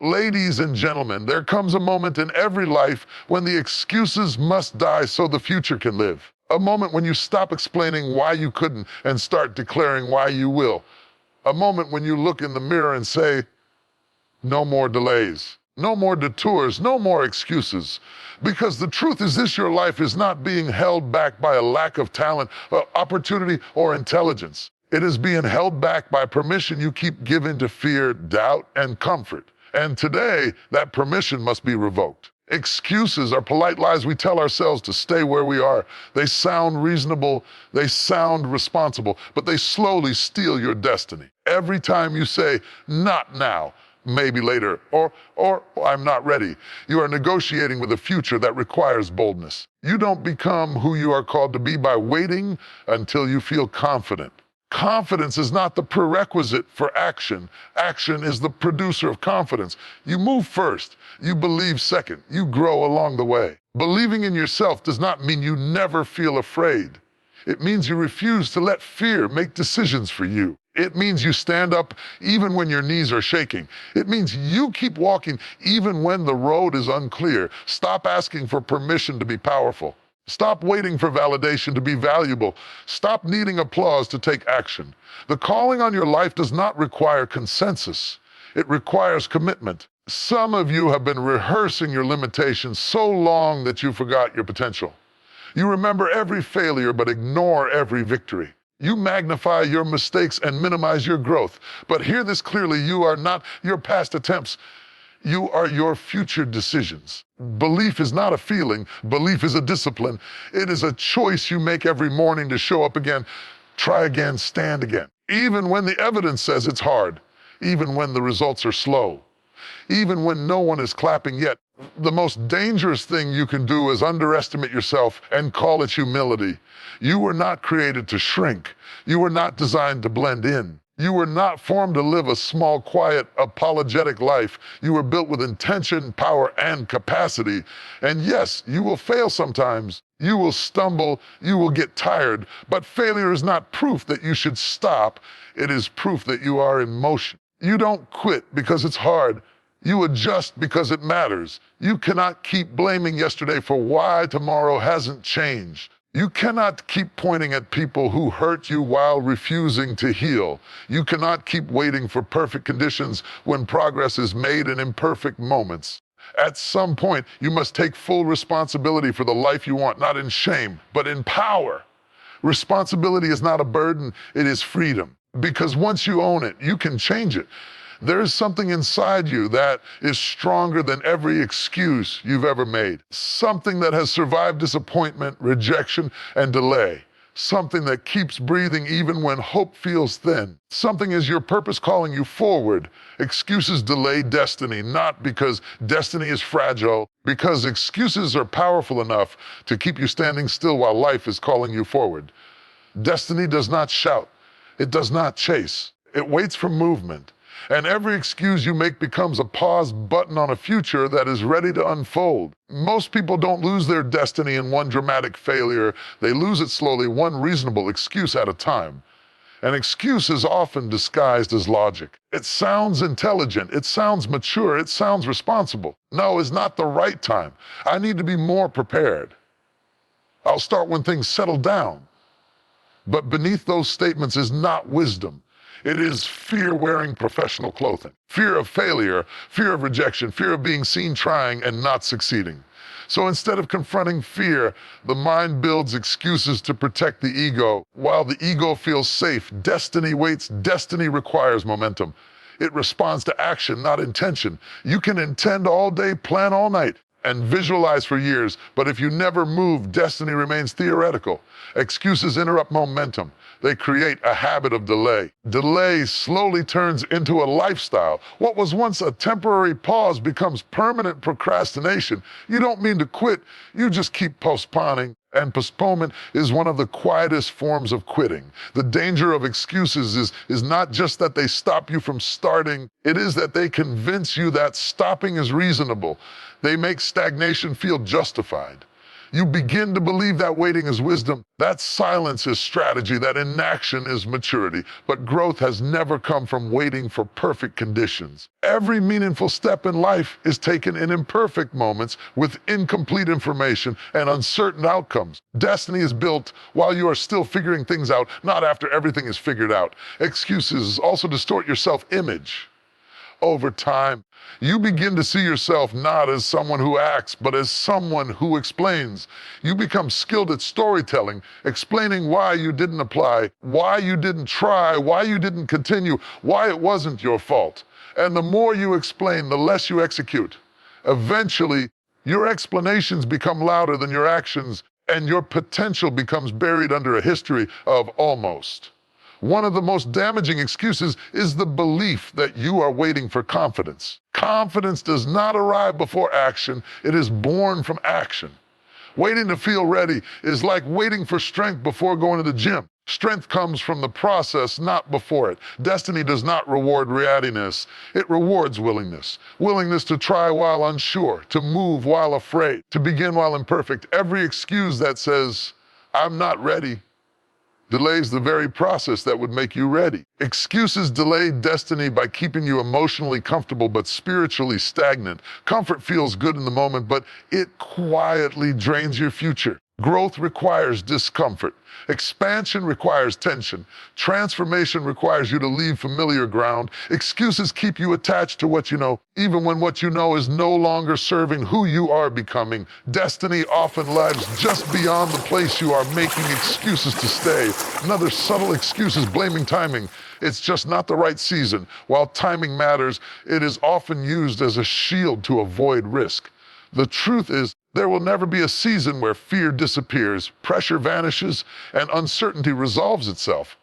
Ladies and gentlemen, there comes a moment in every life when the excuses must die so the future can live. A moment when you stop explaining why you couldn't and start declaring why you will. A moment when you look in the mirror and say, no more delays, no more detours, no more excuses. Because the truth is this, your life is not being held back by a lack of talent, opportunity, or intelligence. It is being held back by permission you keep giving to fear, doubt, and comfort. And today, that permission must be revoked. Excuses are polite lies we tell ourselves to stay where we are. They sound reasonable, they sound responsible, but they slowly steal your destiny. Every time you say, not now, maybe later, or I'm not ready, you are negotiating with a future that requires boldness. You don't become who you are called to be by waiting until you feel confident. Confidence is not the prerequisite for action. Action is the producer of confidence. You move first, you believe second, you grow along the way. Believing in yourself does not mean you never feel afraid. It means you refuse to let fear make decisions for you. It means you stand up even when your knees are shaking. It means you keep walking even when the road is unclear. Stop asking for permission to be powerful. Stop waiting for validation to be valuable. Stop needing applause to take action. The calling on your life does not require consensus. It requires commitment. Some of you have been rehearsing your limitations so long that you forgot your potential. You remember every failure but ignore every victory. You magnify your mistakes and minimize your growth. But hear this clearly, you are not your past attempts. You are your future decisions. Belief is not a feeling. Belief is a discipline. It is a choice you make every morning to show up again, try again, stand again. Even when the evidence says it's hard, even when the results are slow, even when no one is clapping yet. The most dangerous thing you can do is underestimate yourself and call it humility. You were not created to shrink. You were not designed to blend in. You were not formed to live a small, quiet, apologetic life. You were built with intention, power, and capacity. And yes, you will fail sometimes. You will stumble. You will get tired. But failure is not proof that you should stop. It is proof that you are in motion. You don't quit because it's hard. You adjust because it matters. You cannot keep blaming yesterday for why tomorrow hasn't changed. You cannot keep pointing at people who hurt you while refusing to heal. You cannot keep waiting for perfect conditions when progress is made in imperfect moments. At some point, you must take full responsibility for the life you want, not in shame, but in power. Responsibility is not a burden, it is freedom. Because once you own it, you can change it. There is something inside you that is stronger than every excuse you've ever made. Something that has survived disappointment, rejection, and delay. Something that keeps breathing even when hope feels thin. Something is your purpose calling you forward. Excuses delay destiny, not because destiny is fragile, because excuses are powerful enough to keep you standing still while life is calling you forward. Destiny does not shout. It does not chase. It waits for movement. And every excuse you make becomes a pause button on a future that is ready to unfold. Most people don't lose their destiny in one dramatic failure. They lose it slowly, one reasonable excuse at a time. An excuse is often disguised as logic. It sounds intelligent, it sounds mature, it sounds responsible. No, it's not the right time. I need to be more prepared. I'll start when things settle down. But beneath those statements is not wisdom. It is fear wearing professional clothing. Fear of failure, fear of rejection, fear of being seen trying and not succeeding. So instead of confronting fear, the mind builds excuses to protect the ego. While the ego feels safe, destiny waits. Destiny requires momentum. It responds to action, not intention. You can intend all day, plan all night, and visualize for years, but if you never move, destiny remains theoretical. Excuses interrupt momentum. They create a habit of delay. Delay slowly turns into a lifestyle. What was once a temporary pause becomes permanent procrastination. You don't mean to quit, you just keep postponing. And postponement is one of the quietest forms of quitting. The danger of excuses is not just that they stop you from starting, it is that they convince you that stopping is reasonable. They make stagnation feel justified. You begin to believe that waiting is wisdom, that silence is strategy, that inaction is maturity. But growth has never come from waiting for perfect conditions. Every meaningful step in life is taken in imperfect moments with incomplete information and uncertain outcomes. Destiny is built while you are still figuring things out, not after everything is figured out. Excuses also distort your self-image. Over time, you begin to see yourself not as someone who acts, but as someone who explains. You become skilled at storytelling, explaining why you didn't apply, why you didn't try, why you didn't continue, why it wasn't your fault. And the more you explain, the less you execute. Eventually, your explanations become louder than your actions, and your potential becomes buried under a history of almost. One of the most damaging excuses is the belief that you are waiting for confidence. Confidence does not arrive before action, it is born from action. Waiting to feel ready is like waiting for strength before going to the gym. Strength comes from the process, not before it. Destiny does not reward readiness, it rewards willingness. Willingness to try while unsure, to move while afraid, to begin while imperfect. Every excuse that says, "I'm not ready," delays the very process that would make you ready. Excuses delay destiny by keeping you emotionally comfortable but spiritually stagnant. Comfort feels good in the moment, but it quietly drains your future. Growth requires discomfort. Expansion requires tension. Transformation requires you to leave familiar ground. Excuses keep you attached to what you know, even when what you know is no longer serving who you are becoming. Destiny often lies just beyond the place you are making excuses to stay. Another subtle excuse is blaming timing. It's just not the right season. While timing matters, it is often used as a shield to avoid risk. The truth is, there will never be a season where fear disappears, pressure vanishes, and uncertainty resolves itself.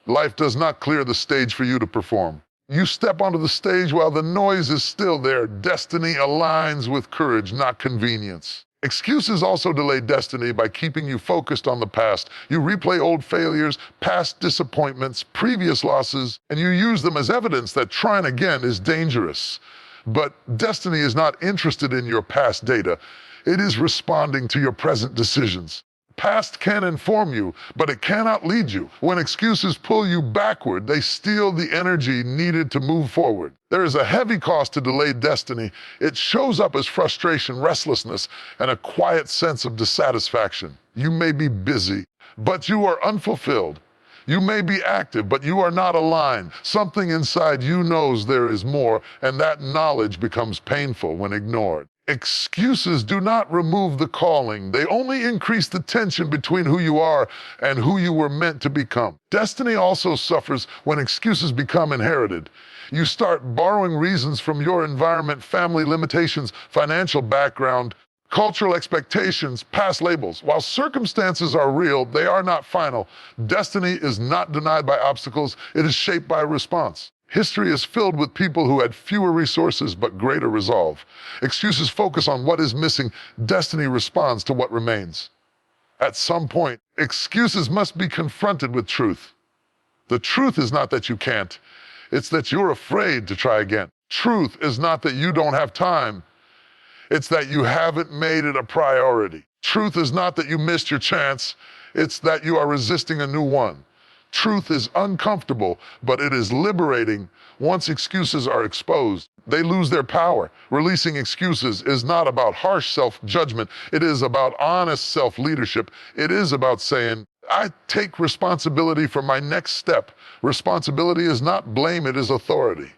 Life does not clear the stage for you to perform. You step onto the stage while the noise is still there. Destiny aligns with courage, not convenience. Excuses also delay destiny by keeping you focused on the past. You replay old failures, past disappointments, previous losses, and you use them as evidence that trying again is dangerous. But destiny is not interested in your past data. It is responding to your present decisions. Past can inform you, but it cannot lead you. When excuses pull you backward, they steal the energy needed to move forward. There is a heavy cost to delayed destiny. It shows up as frustration, restlessness, and a quiet sense of dissatisfaction. You may be busy, but you are unfulfilled. You may be active, but you are not aligned. Something inside you knows there is more, and that knowledge becomes painful when ignored. Excuses do not remove the calling. They only increase the tension between who you are and who you were meant to become. Destiny also suffers when excuses become inherited. You start borrowing reasons from your environment, family limitations, financial background, cultural expectations, past labels. While circumstances are real, they are not final. Destiny is not denied by obstacles, it is shaped by response. History is filled with people who had fewer resources but greater resolve. Excuses focus on what is missing. Destiny responds to what remains. At some point, excuses must be confronted with truth. The truth is not that you can't, it's that you're afraid to try again. Truth is not that you don't have time, it's that you haven't made it a priority. Truth is not that you missed your chance, it's that you are resisting a new one. Truth is uncomfortable, but it is liberating. Once excuses are exposed, they lose their power. Releasing excuses is not about harsh self-judgment. It is about honest self-leadership. It is about saying, I take responsibility for my next step. Responsibility is not blame, it is authority.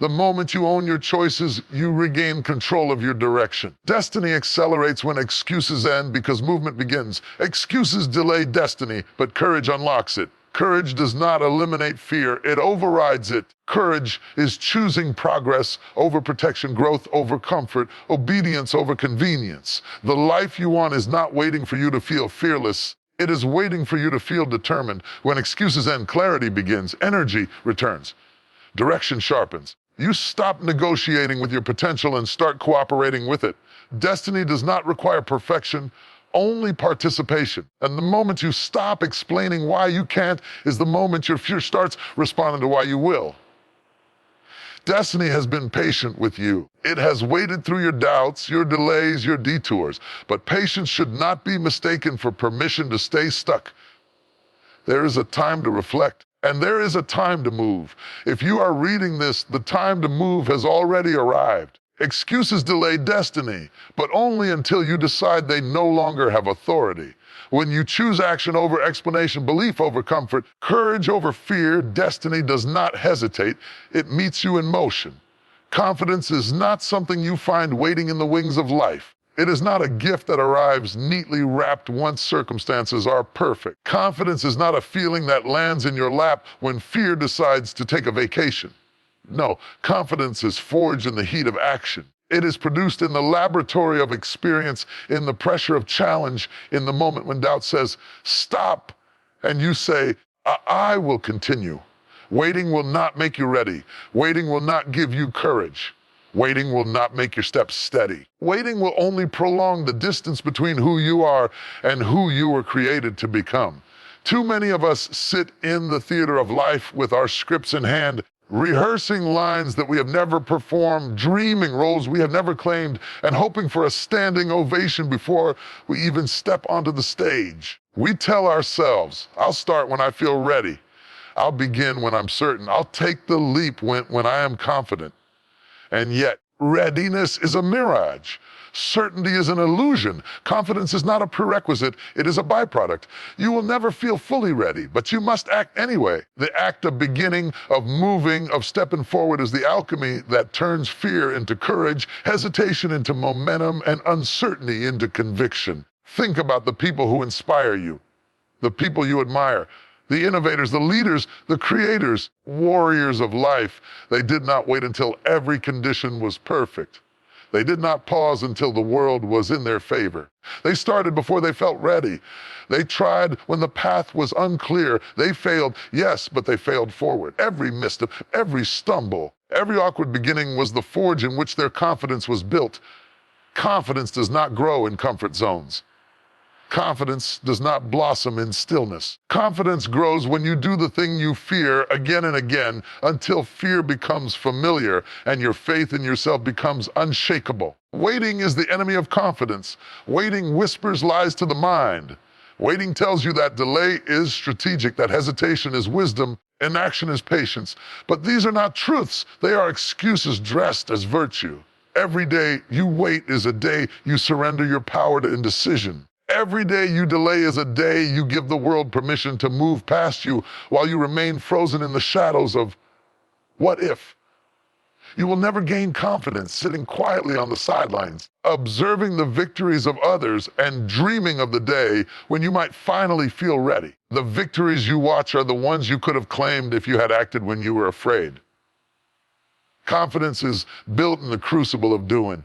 The moment you own your choices, you regain control of your direction. Destiny accelerates when excuses end because movement begins. Excuses delay destiny, but courage unlocks it. Courage does not eliminate fear, it overrides it. Courage is choosing progress over protection, growth over comfort, obedience over convenience. The life you want is not waiting for you to feel fearless. It is waiting for you to feel determined. When excuses end, clarity begins, energy returns, direction sharpens. You stop negotiating with your potential and start cooperating with it. Destiny does not require perfection, only participation. And the moment you stop explaining why you can't is the moment your fear starts responding to why you will. Destiny has been patient with you. It has waited through your doubts, your delays, your detours. But patience should not be mistaken for permission to stay stuck. There is a time to reflect, and there is a time to move. If you are reading this, the time to move has already arrived. Excuses delay destiny, but only until you decide they no longer have authority. When you choose action over explanation, belief over comfort, courage over fear, destiny does not hesitate. It meets you in motion. Confidence is not something you find waiting in the wings of life. It is not a gift that arrives neatly wrapped once circumstances are perfect. Confidence is not a feeling that lands in your lap when fear decides to take a vacation. No, confidence is forged in the heat of action. It is produced in the laboratory of experience, in the pressure of challenge, in the moment when doubt says, stop, and you say, I will continue. Waiting will not make you ready. Waiting will not give you courage. Waiting will not make your steps steady. Waiting will only prolong the distance between who you are and who you were created to become. Too many of us sit in the theater of life with our scripts in hand, rehearsing lines that we have never performed, dreaming roles we have never claimed, and hoping for a standing ovation before we even step onto the stage. We tell ourselves, I'll start when I feel ready. I'll begin when I'm certain. I'll take the leap when I am confident. And yet, readiness is a mirage. Certainty is an illusion. Confidence is not a prerequisite, it is a byproduct. You will never feel fully ready, but you must act anyway. The act of beginning, of moving, of stepping forward is the alchemy that turns fear into courage, hesitation into momentum, and uncertainty into conviction. Think about the people who inspire you, the people you admire, the innovators, the leaders, the creators, warriors of life. They did not wait until every condition was perfect. They did not pause until the world was in their favor. They started before they felt ready. They tried when the path was unclear. They failed, yes, but they failed forward. Every misstep, every stumble, every awkward beginning was the forge in which their confidence was built. Confidence does not grow in comfort zones. Confidence does not blossom in stillness. Confidence grows when you do the thing you fear again and again until fear becomes familiar and your faith in yourself becomes unshakable. Waiting is the enemy of confidence. Waiting whispers lies to the mind. Waiting tells you that delay is strategic, that hesitation is wisdom, inaction is patience. But these are not truths. They are excuses dressed as virtue. Every day you wait is a day you surrender your power to indecision. Every day you delay is a day you give the world permission to move past you while you remain frozen in the shadows of what if. You will never gain confidence sitting quietly on the sidelines, observing the victories of others and dreaming of the day when you might finally feel ready. The victories you watch are the ones you could have claimed if you had acted when you were afraid. Confidence is built in the crucible of doing,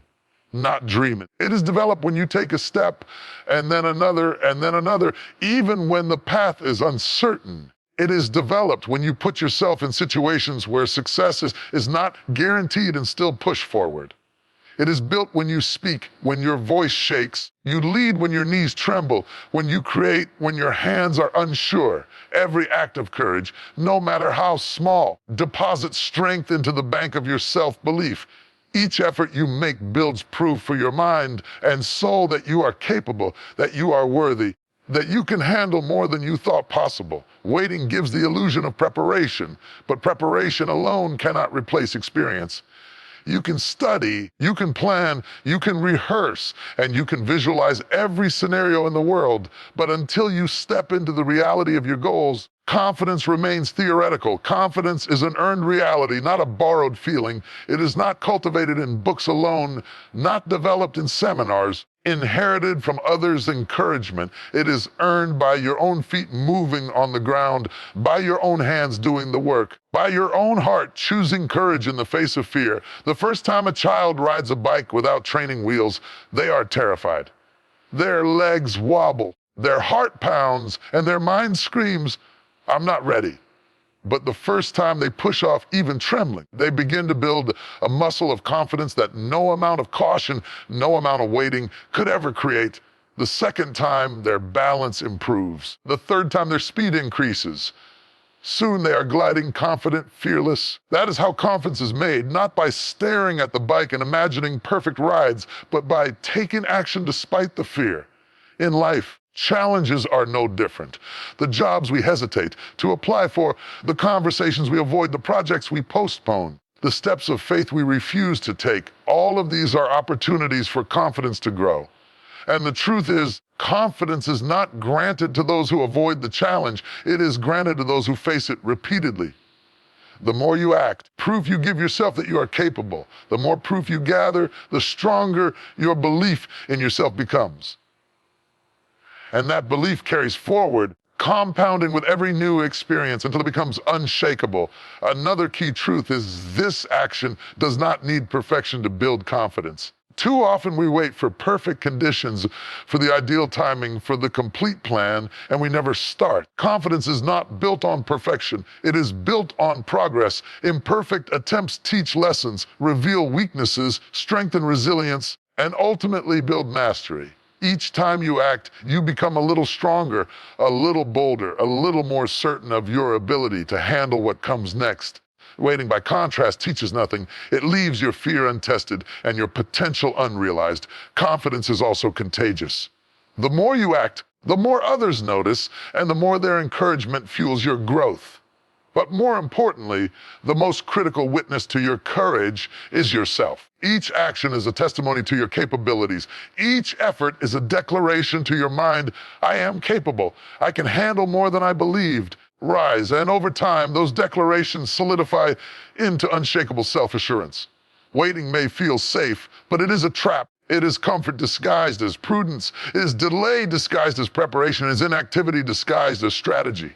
not dreaming. It is developed when you take a step and then another, even when the path is uncertain. It is developed when you put yourself in situations where success is not guaranteed and still push forward. It is built when you speak, when your voice shakes. You lead when your knees tremble, when you create, when your hands are unsure. Every act of courage, no matter how small, deposits strength into the bank of your self-belief. Each effort you make builds proof for your mind and soul that you are capable, that you are worthy, that you can handle more than you thought possible. Waiting gives the illusion of preparation, but preparation alone cannot replace experience. You can study, you can plan, you can rehearse, and you can visualize every scenario in the world, but until you step into the reality of your goals, confidence remains theoretical. Confidence is an earned reality, not a borrowed feeling. It is not cultivated in books alone, not developed in seminars, inherited from others' encouragement. It is earned by your own feet moving on the ground, by your own hands doing the work, by your own heart choosing courage in the face of fear. The first time a child rides a bike without training wheels, they are terrified. Their legs wobble, their heart pounds, and their mind screams, I'm not ready. But the first time they push off even trembling, they begin to build a muscle of confidence that no amount of caution, no amount of waiting could ever create. The second time, their balance improves. The third time, their speed increases. Soon they are gliding confident, fearless. That is how confidence is made, not by staring at the bike and imagining perfect rides, but by taking action despite the fear. In life, challenges are no different. The jobs we hesitate to apply for, the conversations we avoid, the projects we postpone, the steps of faith we refuse to take, all of these are opportunities for confidence to grow. And the truth is, confidence is not granted to those who avoid the challenge. It is granted to those who face it repeatedly. The more you act, proof you give yourself that you are capable. The more proof you gather, the stronger your belief in yourself becomes. And that belief carries forward, compounding with every new experience until it becomes unshakable. Another key truth is this action does not need perfection to build confidence. Too often we wait for perfect conditions, for the ideal timing, for the complete plan, and we never start. Confidence is not built on perfection. It is built on progress. Imperfect attempts teach lessons, reveal weaknesses, strengthen resilience, and ultimately build mastery. Each time you act, you become a little stronger, a little bolder, a little more certain of your ability to handle what comes next. Waiting, by contrast, teaches nothing. It leaves your fear untested and your potential unrealized. Confidence is also contagious. The more you act, the more others notice, and the more their encouragement fuels your growth. But more importantly, the most critical witness to your courage is yourself. Each action is a testimony to your capabilities. Each effort is a declaration to your mind, I am capable. I can handle more than I believed. Rise, and over time, those declarations solidify into unshakable self-assurance. Waiting may feel safe, but it is a trap. It is comfort disguised as prudence. It is delay disguised as preparation. It is inactivity disguised as strategy.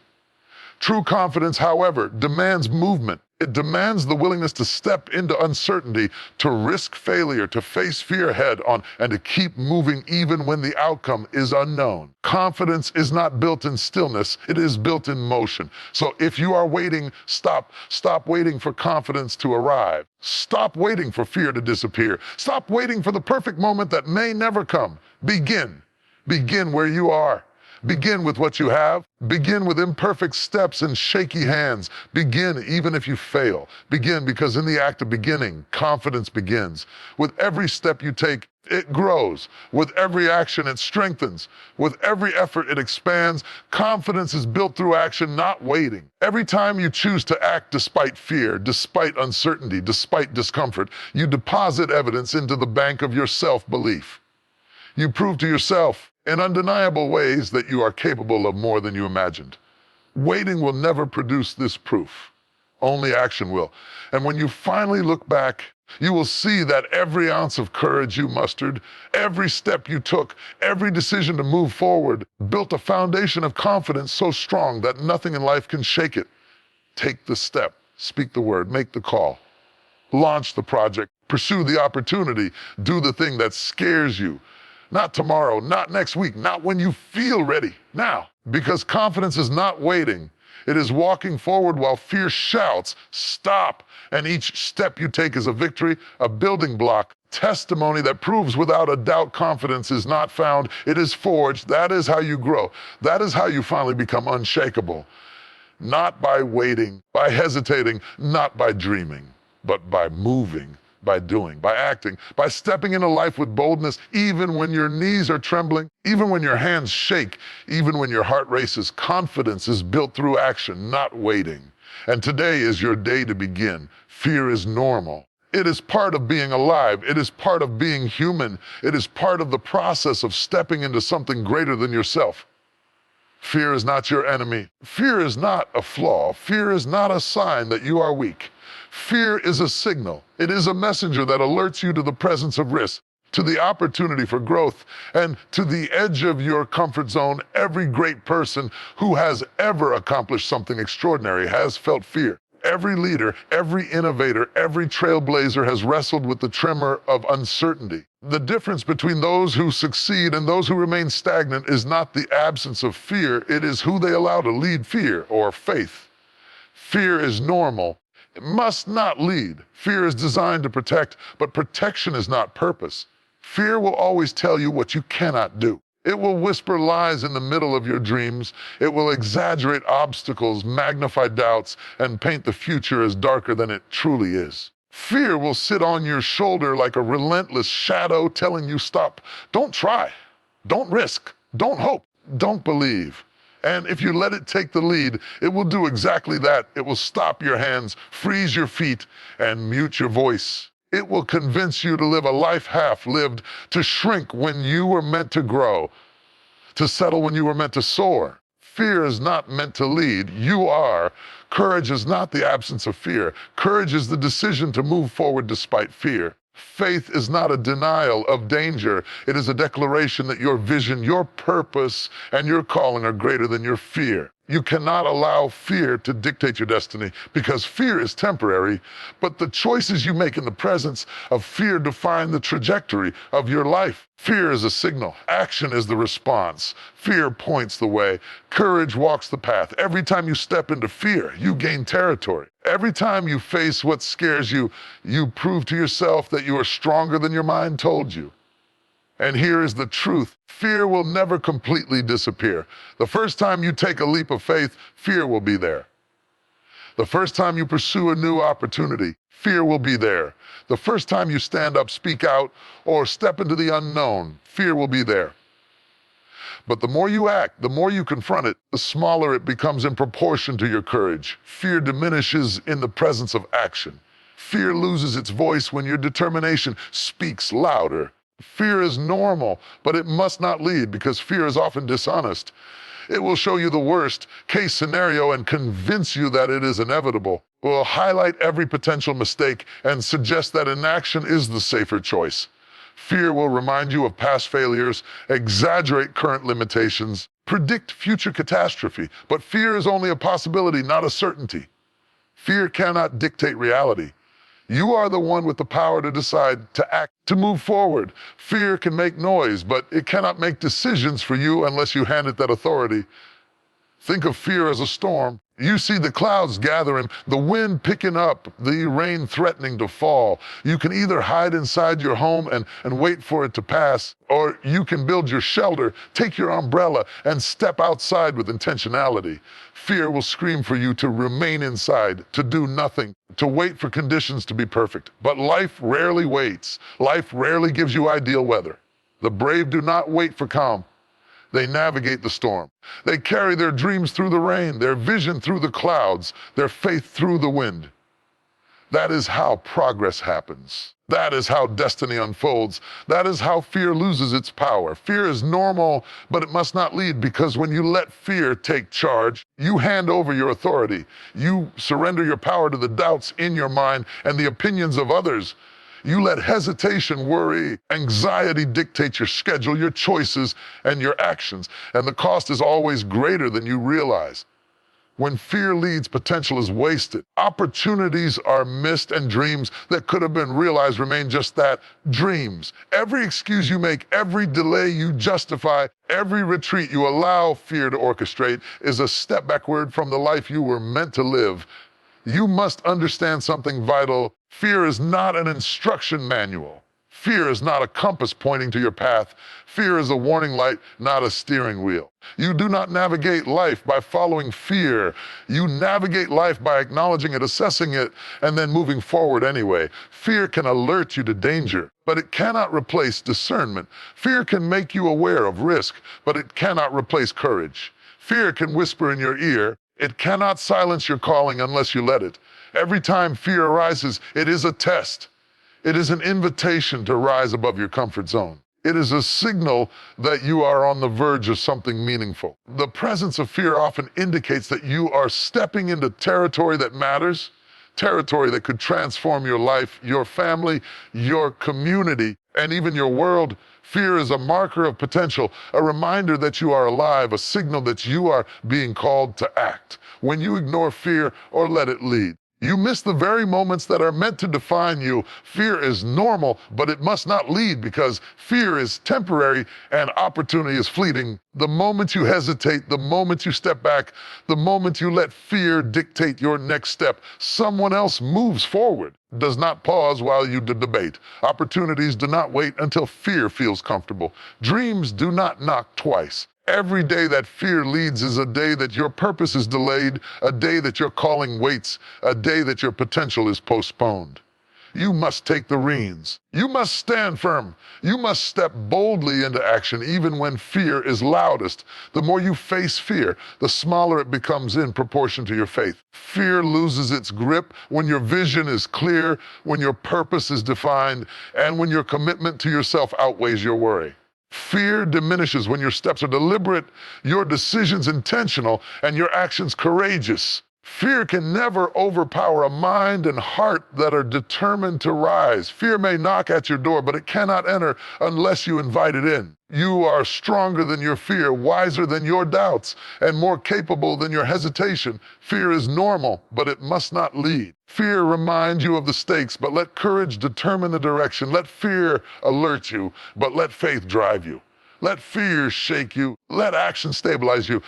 True confidence, however, demands movement. It demands the willingness to step into uncertainty, to risk failure, to face fear head on, and to keep moving even when the outcome is unknown. Confidence is not built in stillness, it is built in motion. So if you are waiting, stop. Stop waiting for confidence to arrive. Stop waiting for fear to disappear. Stop waiting for the perfect moment that may never come. Begin. Begin where you are. Begin with what you have. Begin with imperfect steps and shaky hands. Begin even if you fail. Begin because in the act of beginning, confidence begins. With every step you take, it grows. With every action, it strengthens. With every effort, it expands. Confidence is built through action, not waiting. Every time you choose to act despite fear, despite uncertainty, despite discomfort, you deposit evidence into the bank of your self-belief. You prove to yourself in undeniable ways that you are capable of more than you imagined. Waiting will never produce this proof. Only action will. And when you finally look back, you will see that every ounce of courage you mustered, every step you took, every decision to move forward, built a foundation of confidence so strong that nothing in life can shake it. Take the step, speak the word, make the call. Launch the project, pursue the opportunity, do the thing that scares you. Not tomorrow, not next week, not when you feel ready, now. Because confidence is not waiting. It is walking forward while fear shouts, stop. And each step you take is a victory, a building block, testimony that proves without a doubt confidence is not found, it is forged. That is how you grow. That is how you finally become unshakable. Not by waiting, by hesitating, not by dreaming, but by moving. By doing, by acting, by stepping into life with boldness, even when your knees are trembling, even when your hands shake, even when your heart races. Confidence is built through action, not waiting. And today is your day to begin. Fear is normal. It is part of being alive. It is part of being human. It is part of the process of stepping into something greater than yourself. Fear is not your enemy. Fear is not a flaw. Fear is not a sign that you are weak. Fear is a signal. It is a messenger that alerts you to the presence of risk, to the opportunity for growth, and to the edge of your comfort zone. Every great person who has ever accomplished something extraordinary has felt fear. Every leader, every innovator, every trailblazer has wrestled with the tremor of uncertainty. The difference between those who succeed and those who remain stagnant is not the absence of fear, it is who they allow to lead fear or faith. Fear is normal. It must not lead. Fear is designed to protect, but protection is not purpose. Fear will always tell you what you cannot do. It will whisper lies in the middle of your dreams. It will exaggerate obstacles, magnify doubts, and paint the future as darker than it truly is. Fear will sit on your shoulder like a relentless shadow telling you stop. Don't try. Don't risk. Don't hope. Don't believe. And if you let it take the lead, it will do exactly that. It will stop your hands, freeze your feet, and mute your voice. It will convince you to live a life half lived, to shrink when you were meant to grow, to settle when you were meant to soar. Fear is not meant to lead. You are. Courage is not the absence of fear. Courage is the decision to move forward despite fear. Faith is not a denial of danger. It is a declaration that your vision, your purpose, and your calling are greater than your fear. You cannot allow fear to dictate your destiny because fear is temporary, but the choices you make in the presence of fear define the trajectory of your life. Fear is a signal. Action is the response. Fear points the way. Courage walks the path. Every time you step into fear, you gain territory. Every time you face what scares you, you prove to yourself that you are stronger than your mind told you. And here is the truth. Fear will never completely disappear. The first time you take a leap of faith, fear will be there. The first time you pursue a new opportunity, fear will be there. The first time you stand up, speak out, or step into the unknown, fear will be there. But the more you act, the more you confront it, the smaller it becomes in proportion to your courage. Fear diminishes in the presence of action. Fear loses its voice when your determination speaks louder. Fear is normal, but it must not lead because fear is often dishonest. It will show you the worst case scenario and convince you that it is inevitable. It will highlight every potential mistake and suggest that inaction is the safer choice. Fear will remind you of past failures, exaggerate current limitations, predict future catastrophe. But fear is only a possibility, not a certainty. Fear cannot dictate reality. You are the one with the power to decide, to act, to move forward. Fear can make noise, but it cannot make decisions for you unless you hand it that authority. Think of fear as a storm. You see the clouds gathering, the wind picking up, the rain threatening to fall. You can either hide inside your home and wait for it to pass, or you can build your shelter, take your umbrella, and step outside with intentionality. Fear will scream for you to remain inside, to do nothing, to wait for conditions to be perfect. But life rarely waits. Life rarely gives you ideal weather. The brave do not wait for calm. They navigate the storm. They carry their dreams through the rain, their vision through the clouds, their faith through the wind. That is how progress happens. That is how destiny unfolds. That is how fear loses its power. Fear is normal, but it must not lead, because when you let fear take charge, you hand over your authority. You surrender your power to the doubts in your mind and the opinions of others. You let hesitation, worry, anxiety dictate your schedule, your choices, and your actions. And the cost is always greater than you realize. When fear leads, potential is wasted. Opportunities are missed, and dreams that could have been realized remain just that, dreams. Every excuse you make, every delay you justify, every retreat you allow fear to orchestrate is a step backward from the life you were meant to live. You must understand something vital. Fear is not an instruction manual. Fear is not a compass pointing to your path. Fear is a warning light, not a steering wheel. You do not navigate life by following fear. You navigate life by acknowledging it, assessing it, and then moving forward anyway. Fear can alert you to danger, but it cannot replace discernment. Fear can make you aware of risk, but it cannot replace courage. Fear can whisper in your ear. It cannot silence your calling unless you let it. Every time fear arises, it is a test. It is an invitation to rise above your comfort zone. It is a signal that you are on the verge of something meaningful. The presence of fear often indicates that you are stepping into territory that matters, territory that could transform your life, your family, your community, and even your world. Fear is a marker of potential, a reminder that you are alive, a signal that you are being called to act. When you ignore fear or let it lead, You miss the very moments that are meant to define you. Fear is normal, but it must not lead, because fear is temporary and opportunity is fleeting. The moment you hesitate, the moment you step back, the moment you let fear dictate your next step, someone else moves forward. Does not pause while you debate. Opportunities do not wait until fear feels comfortable. Dreams do not knock twice. Every day that fear leads is a day that your purpose is delayed, a day that your calling waits, a day that your potential is postponed. You must take the reins. You must stand firm. You must step boldly into action even when fear is loudest. The more you face fear, the smaller it becomes in proportion to your faith. Fear loses its grip when your vision is clear, when your purpose is defined, and when your commitment to yourself outweighs your worry. Fear diminishes when your steps are deliberate, your decisions intentional, and your actions courageous. Fear can never overpower a mind and heart that are determined to rise. Fear may knock at your door, but it cannot enter unless you invite it in. You are stronger than your fear, wiser than your doubts, and more capable than your hesitation. Fear is normal, but it must not lead. Fear reminds you of the stakes, but let courage determine the direction. Let fear alert you, but let faith drive you. Let fear shake you. Let action stabilize you.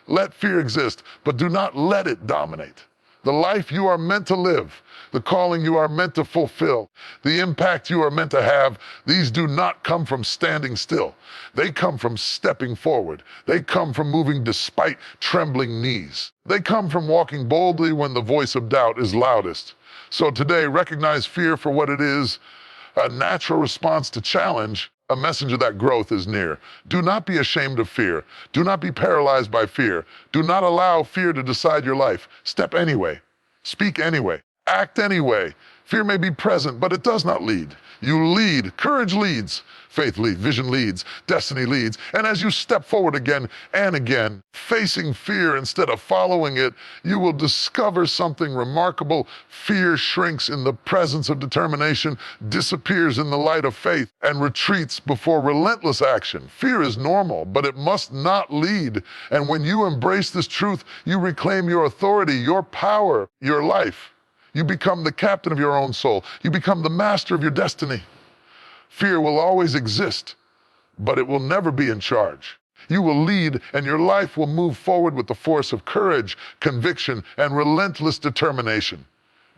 Let fear exist, but do not let it dominate. The life you are meant to live, the calling you are meant to fulfill, the impact you are meant to have, these do not come from standing still. They come from stepping forward. They come from moving despite trembling knees. They come from walking boldly when the voice of doubt is loudest. So today, recognize fear for what it is, a natural response to challenge, a messenger that growth is near. Do not be ashamed of fear. Do not be paralyzed by fear. Do not allow fear to decide your life. Step anyway. Speak anyway. Act anyway. Fear may be present, but it does not lead. You lead. Courage leads. Faith leads. Vision leads. Destiny leads. And as you step forward again and again, facing fear instead of following it, you will discover something remarkable. Fear shrinks in the presence of determination, disappears in the light of faith, and retreats before relentless action. Fear is normal, but it must not lead. And when you embrace this truth, you reclaim your authority, your power, your life. You become the captain of your own soul. You become the master of your destiny. Fear will always exist, but it will never be in charge. You will lead, and your life will move forward with the force of courage, conviction, and relentless determination.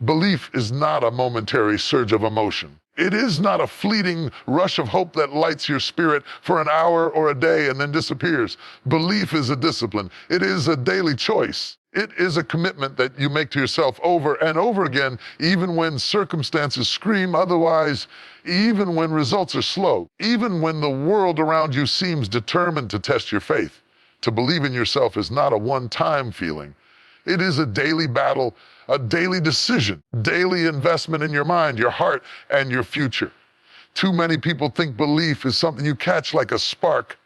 Belief is not a momentary surge of emotion. It is not a fleeting rush of hope that lights your spirit for an hour or a day and then disappears. Belief is a discipline. It is a daily choice. It is a commitment that you make to yourself over and over again, even when circumstances scream otherwise, even when results are slow, even when the world around you seems determined to test your faith. To believe in yourself is not a one-time feeling. It is a daily battle, a daily decision, daily investment in your mind, your heart, and your future. Too many people think belief is something you catch like a spark.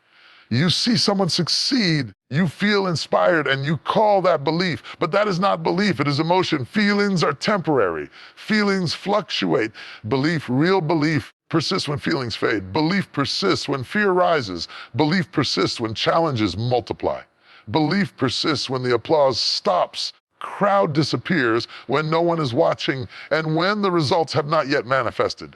You see someone succeed, you feel inspired, and you call that belief. But that is not belief, it is emotion. Feelings are temporary. Feelings fluctuate. Real belief persists when feelings fade. Belief persists when fear rises. Belief persists when challenges multiply. Belief persists when the applause stops, crowd disappears, when no one is watching, and when the results have not yet manifested.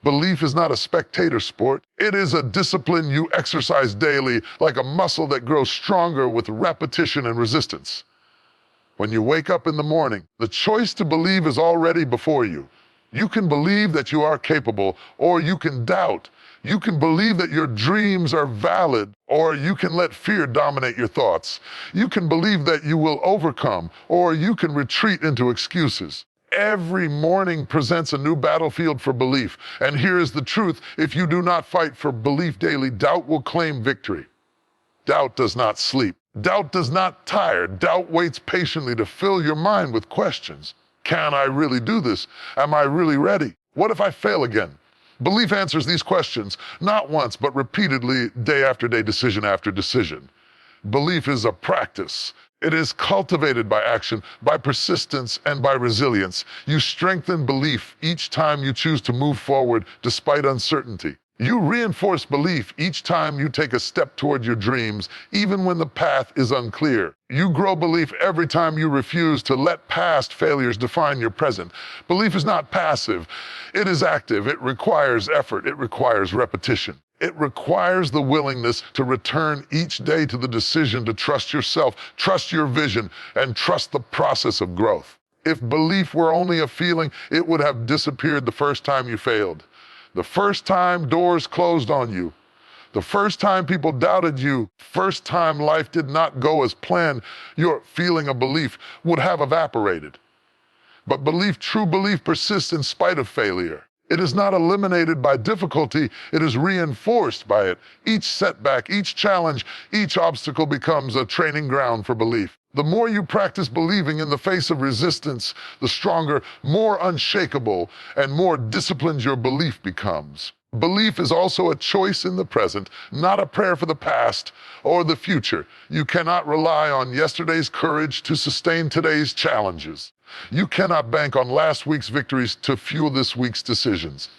Belief is not a spectator sport. It is a discipline you exercise daily, like a muscle that grows stronger with repetition and resistance. When you wake up in the morning, the choice to believe is already before you. You can believe that you are capable, or you can doubt. You can believe that your dreams are valid, or you can let fear dominate your thoughts. You can believe that you will overcome, or you can retreat into excuses. Every morning presents a new battlefield for belief. And here is the truth: if you do not fight for belief daily, doubt will claim victory. Doubt does not sleep. Doubt does not tire. Doubt waits patiently to fill your mind with questions. Can I really do this? Am I really ready? What if I fail again? Belief answers these questions, not once, but repeatedly, day after day, decision after decision. Belief is a practice. It is cultivated by action, by persistence, and by resilience. You strengthen belief each time you choose to move forward despite uncertainty. You reinforce belief each time you take a step toward your dreams, even when the path is unclear. You grow belief every time you refuse to let past failures define your present. Belief is not passive. It is active. It requires effort. It requires repetition. It requires the willingness to return each day to the decision to trust yourself, trust your vision, and trust the process of growth. If belief were only a feeling, it would have disappeared the first time you failed. The first time doors closed on you, the first time people doubted you, first time life did not go as planned, your feeling of belief would have evaporated. But belief, true belief, persists in spite of failure. It is not eliminated by difficulty, it is reinforced by it. Each setback, each challenge, each obstacle becomes a training ground for belief. The more you practice believing in the face of resistance, the stronger, more unshakable, and more disciplined your belief becomes. Belief is also a choice in the present, not a prayer for the past or the future. You cannot rely on yesterday's courage to sustain today's challenges. You cannot bank on last week's victories to fuel this week's decisions.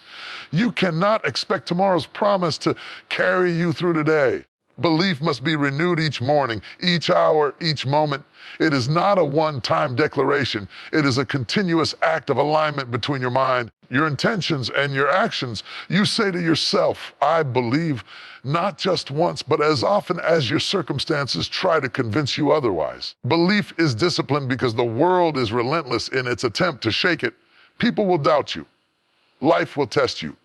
You cannot expect tomorrow's promise to carry you through today. Belief must be renewed each morning, each hour, each moment. It is not a one-time declaration. It is a continuous act of alignment between your mind, your intentions, and your actions. You say to yourself, I believe, not just once, but as often as your circumstances try to convince you otherwise. Belief is discipline because the world is relentless in its attempt to shake it. People will doubt you. Life will test you.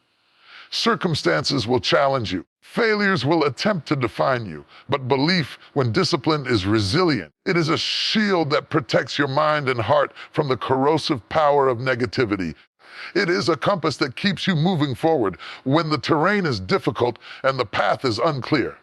Circumstances will challenge you. Failures will attempt to define you, but belief, when disciplined, is resilient. It is a shield that protects your mind and heart from the corrosive power of negativity. It is a compass that keeps you moving forward when the terrain is difficult and the path is unclear.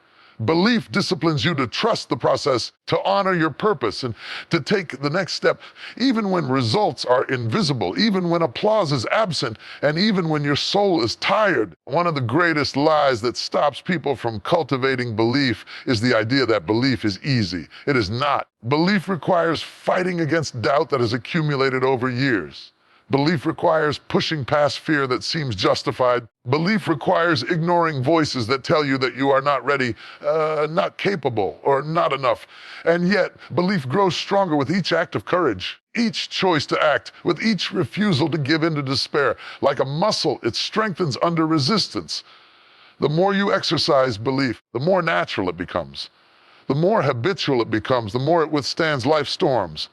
Belief disciplines you to trust the process, to honor your purpose, and to take the next step, even when results are invisible, even when applause is absent, and even when your soul is tired. One of the greatest lies that stops people from cultivating belief is the idea that belief is easy. It is not. Belief requires fighting against doubt that has accumulated over years. Belief requires pushing past fear that seems justified. Belief requires ignoring voices that tell you that you are not ready, not capable, or not enough. And yet, belief grows stronger with each act of courage, each choice to act, with each refusal to give in to despair. Like a muscle, it strengthens under resistance. The more you exercise belief, the more natural it becomes. The more habitual it becomes, the more it withstands life's storms.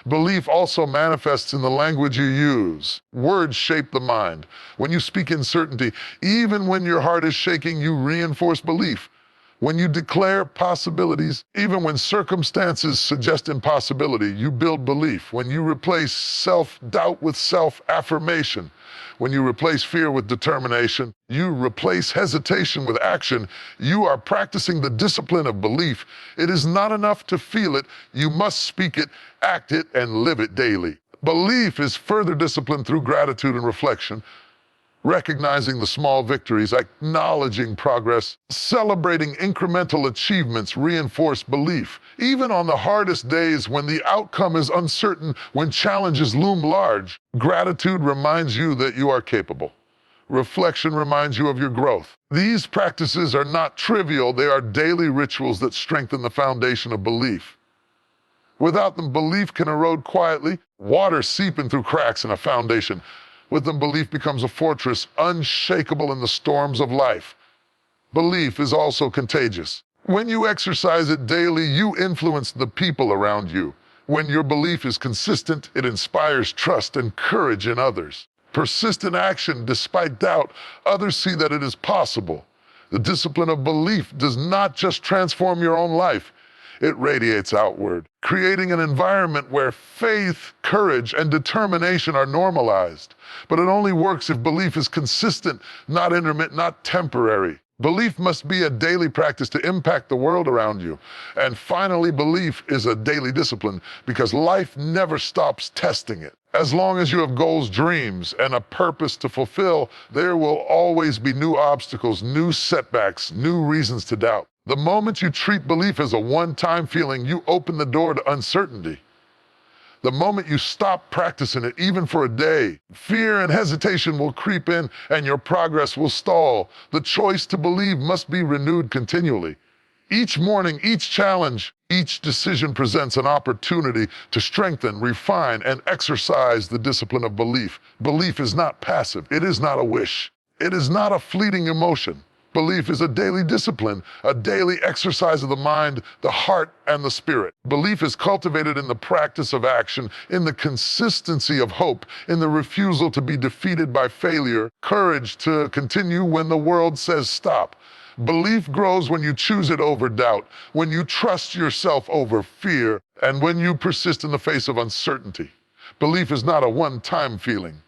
Belief also manifests in the language you use. Words shape the mind. When you speak in certainty, even when your heart is shaking, you reinforce belief. When you declare possibilities, even when circumstances suggest impossibility, you build belief. When you replace self-doubt with self-affirmation, when you replace fear with determination, you replace hesitation with action, you are practicing the discipline of belief. It is not enough to feel it. You must speak it, act it, and live it daily. Belief is further disciplined through gratitude and reflection, recognizing the small victories, acknowledging progress, celebrating incremental achievements reinforce belief. Even on the hardest days when the outcome is uncertain, when challenges loom large, gratitude reminds you that you are capable. Reflection reminds you of your growth. These practices are not trivial, they are daily rituals that strengthen the foundation of belief. Without them, belief can erode quietly, water seeping through cracks in a foundation. With them, belief becomes a fortress, unshakable in the storms of life. Belief is also contagious. When you exercise it daily, you influence the people around you. When your belief is consistent, it inspires trust and courage in others. Persistent action despite doubt, others see that it is possible. The discipline of belief does not just transform your own life, it radiates outward, creating an environment where faith, courage, and determination are normalized. But it only works if belief is consistent, not intermittent, not temporary. Belief must be a daily practice to impact the world around you. And finally, belief is a daily discipline because life never stops testing it. As long as you have goals, dreams, and a purpose to fulfill, there will always be new obstacles, new setbacks, new reasons to doubt. The moment you treat belief as a one-time feeling, you open the door to uncertainty. The moment you stop practicing it, even for a day, fear and hesitation will creep in and your progress will stall. The choice to believe must be renewed continually. Each morning, each challenge, each decision presents an opportunity to strengthen, refine, and exercise the discipline of belief. Belief is not passive. It is not a wish. It is not a fleeting emotion. Belief is a daily discipline, a daily exercise of the mind, the heart, and the spirit. Belief is cultivated in the practice of action, in the consistency of hope, in the refusal to be defeated by failure, courage to continue when the world says stop. Belief grows when you choose it over doubt, when you trust yourself over fear, and when you persist in the face of uncertainty. Belief is not a one-time feeling.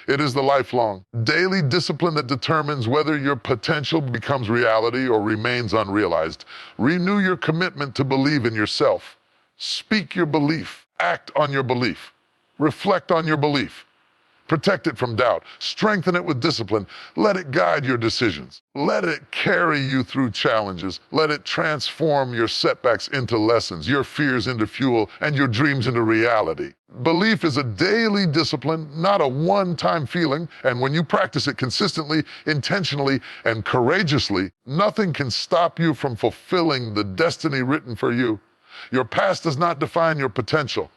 It is the lifelong, daily discipline that determines whether your potential becomes reality or remains unrealized. Renew your commitment to believe in yourself. Speak your belief. Act on your belief. Reflect on your belief. Protect it from doubt. Strengthen it with discipline. Let it guide your decisions. Let it carry you through challenges. Let it transform your setbacks into lessons, your fears into fuel, and your dreams into reality. Belief is a daily discipline, not a one-time feeling, and when you practice it consistently, intentionally, and courageously, nothing can stop you from fulfilling the destiny written for you. Your past does not define your potential.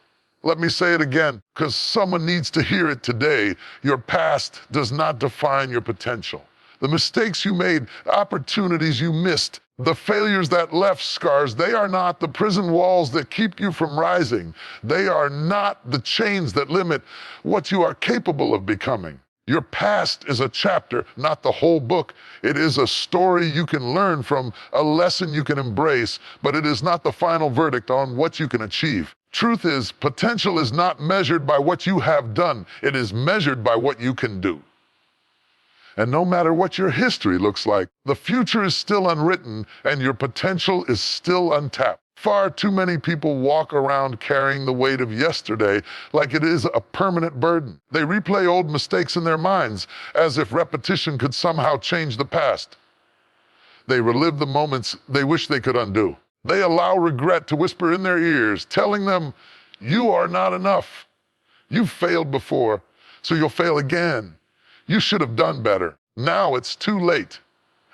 Let me say it again, because someone needs to hear it today. Your past does not define your potential. The mistakes you made, opportunities you missed, the failures that left scars, they are not the prison walls that keep you from rising. They are not the chains that limit what you are capable of becoming. Your past is a chapter, not the whole book. It is a story you can learn from, a lesson you can embrace, but it is not the final verdict on what you can achieve. Truth is, potential is not measured by what you have done. It is measured by what you can do. And no matter what your history looks like, the future is still unwritten and your potential is still untapped. Far too many people walk around carrying the weight of yesterday like it is a permanent burden. They replay old mistakes in their minds as if repetition could somehow change the past. They relive the moments they wish they could undo. They allow regret to whisper in their ears, telling them, "You are not enough. You've failed before, so you'll fail again. You should have done better. Now it's too late."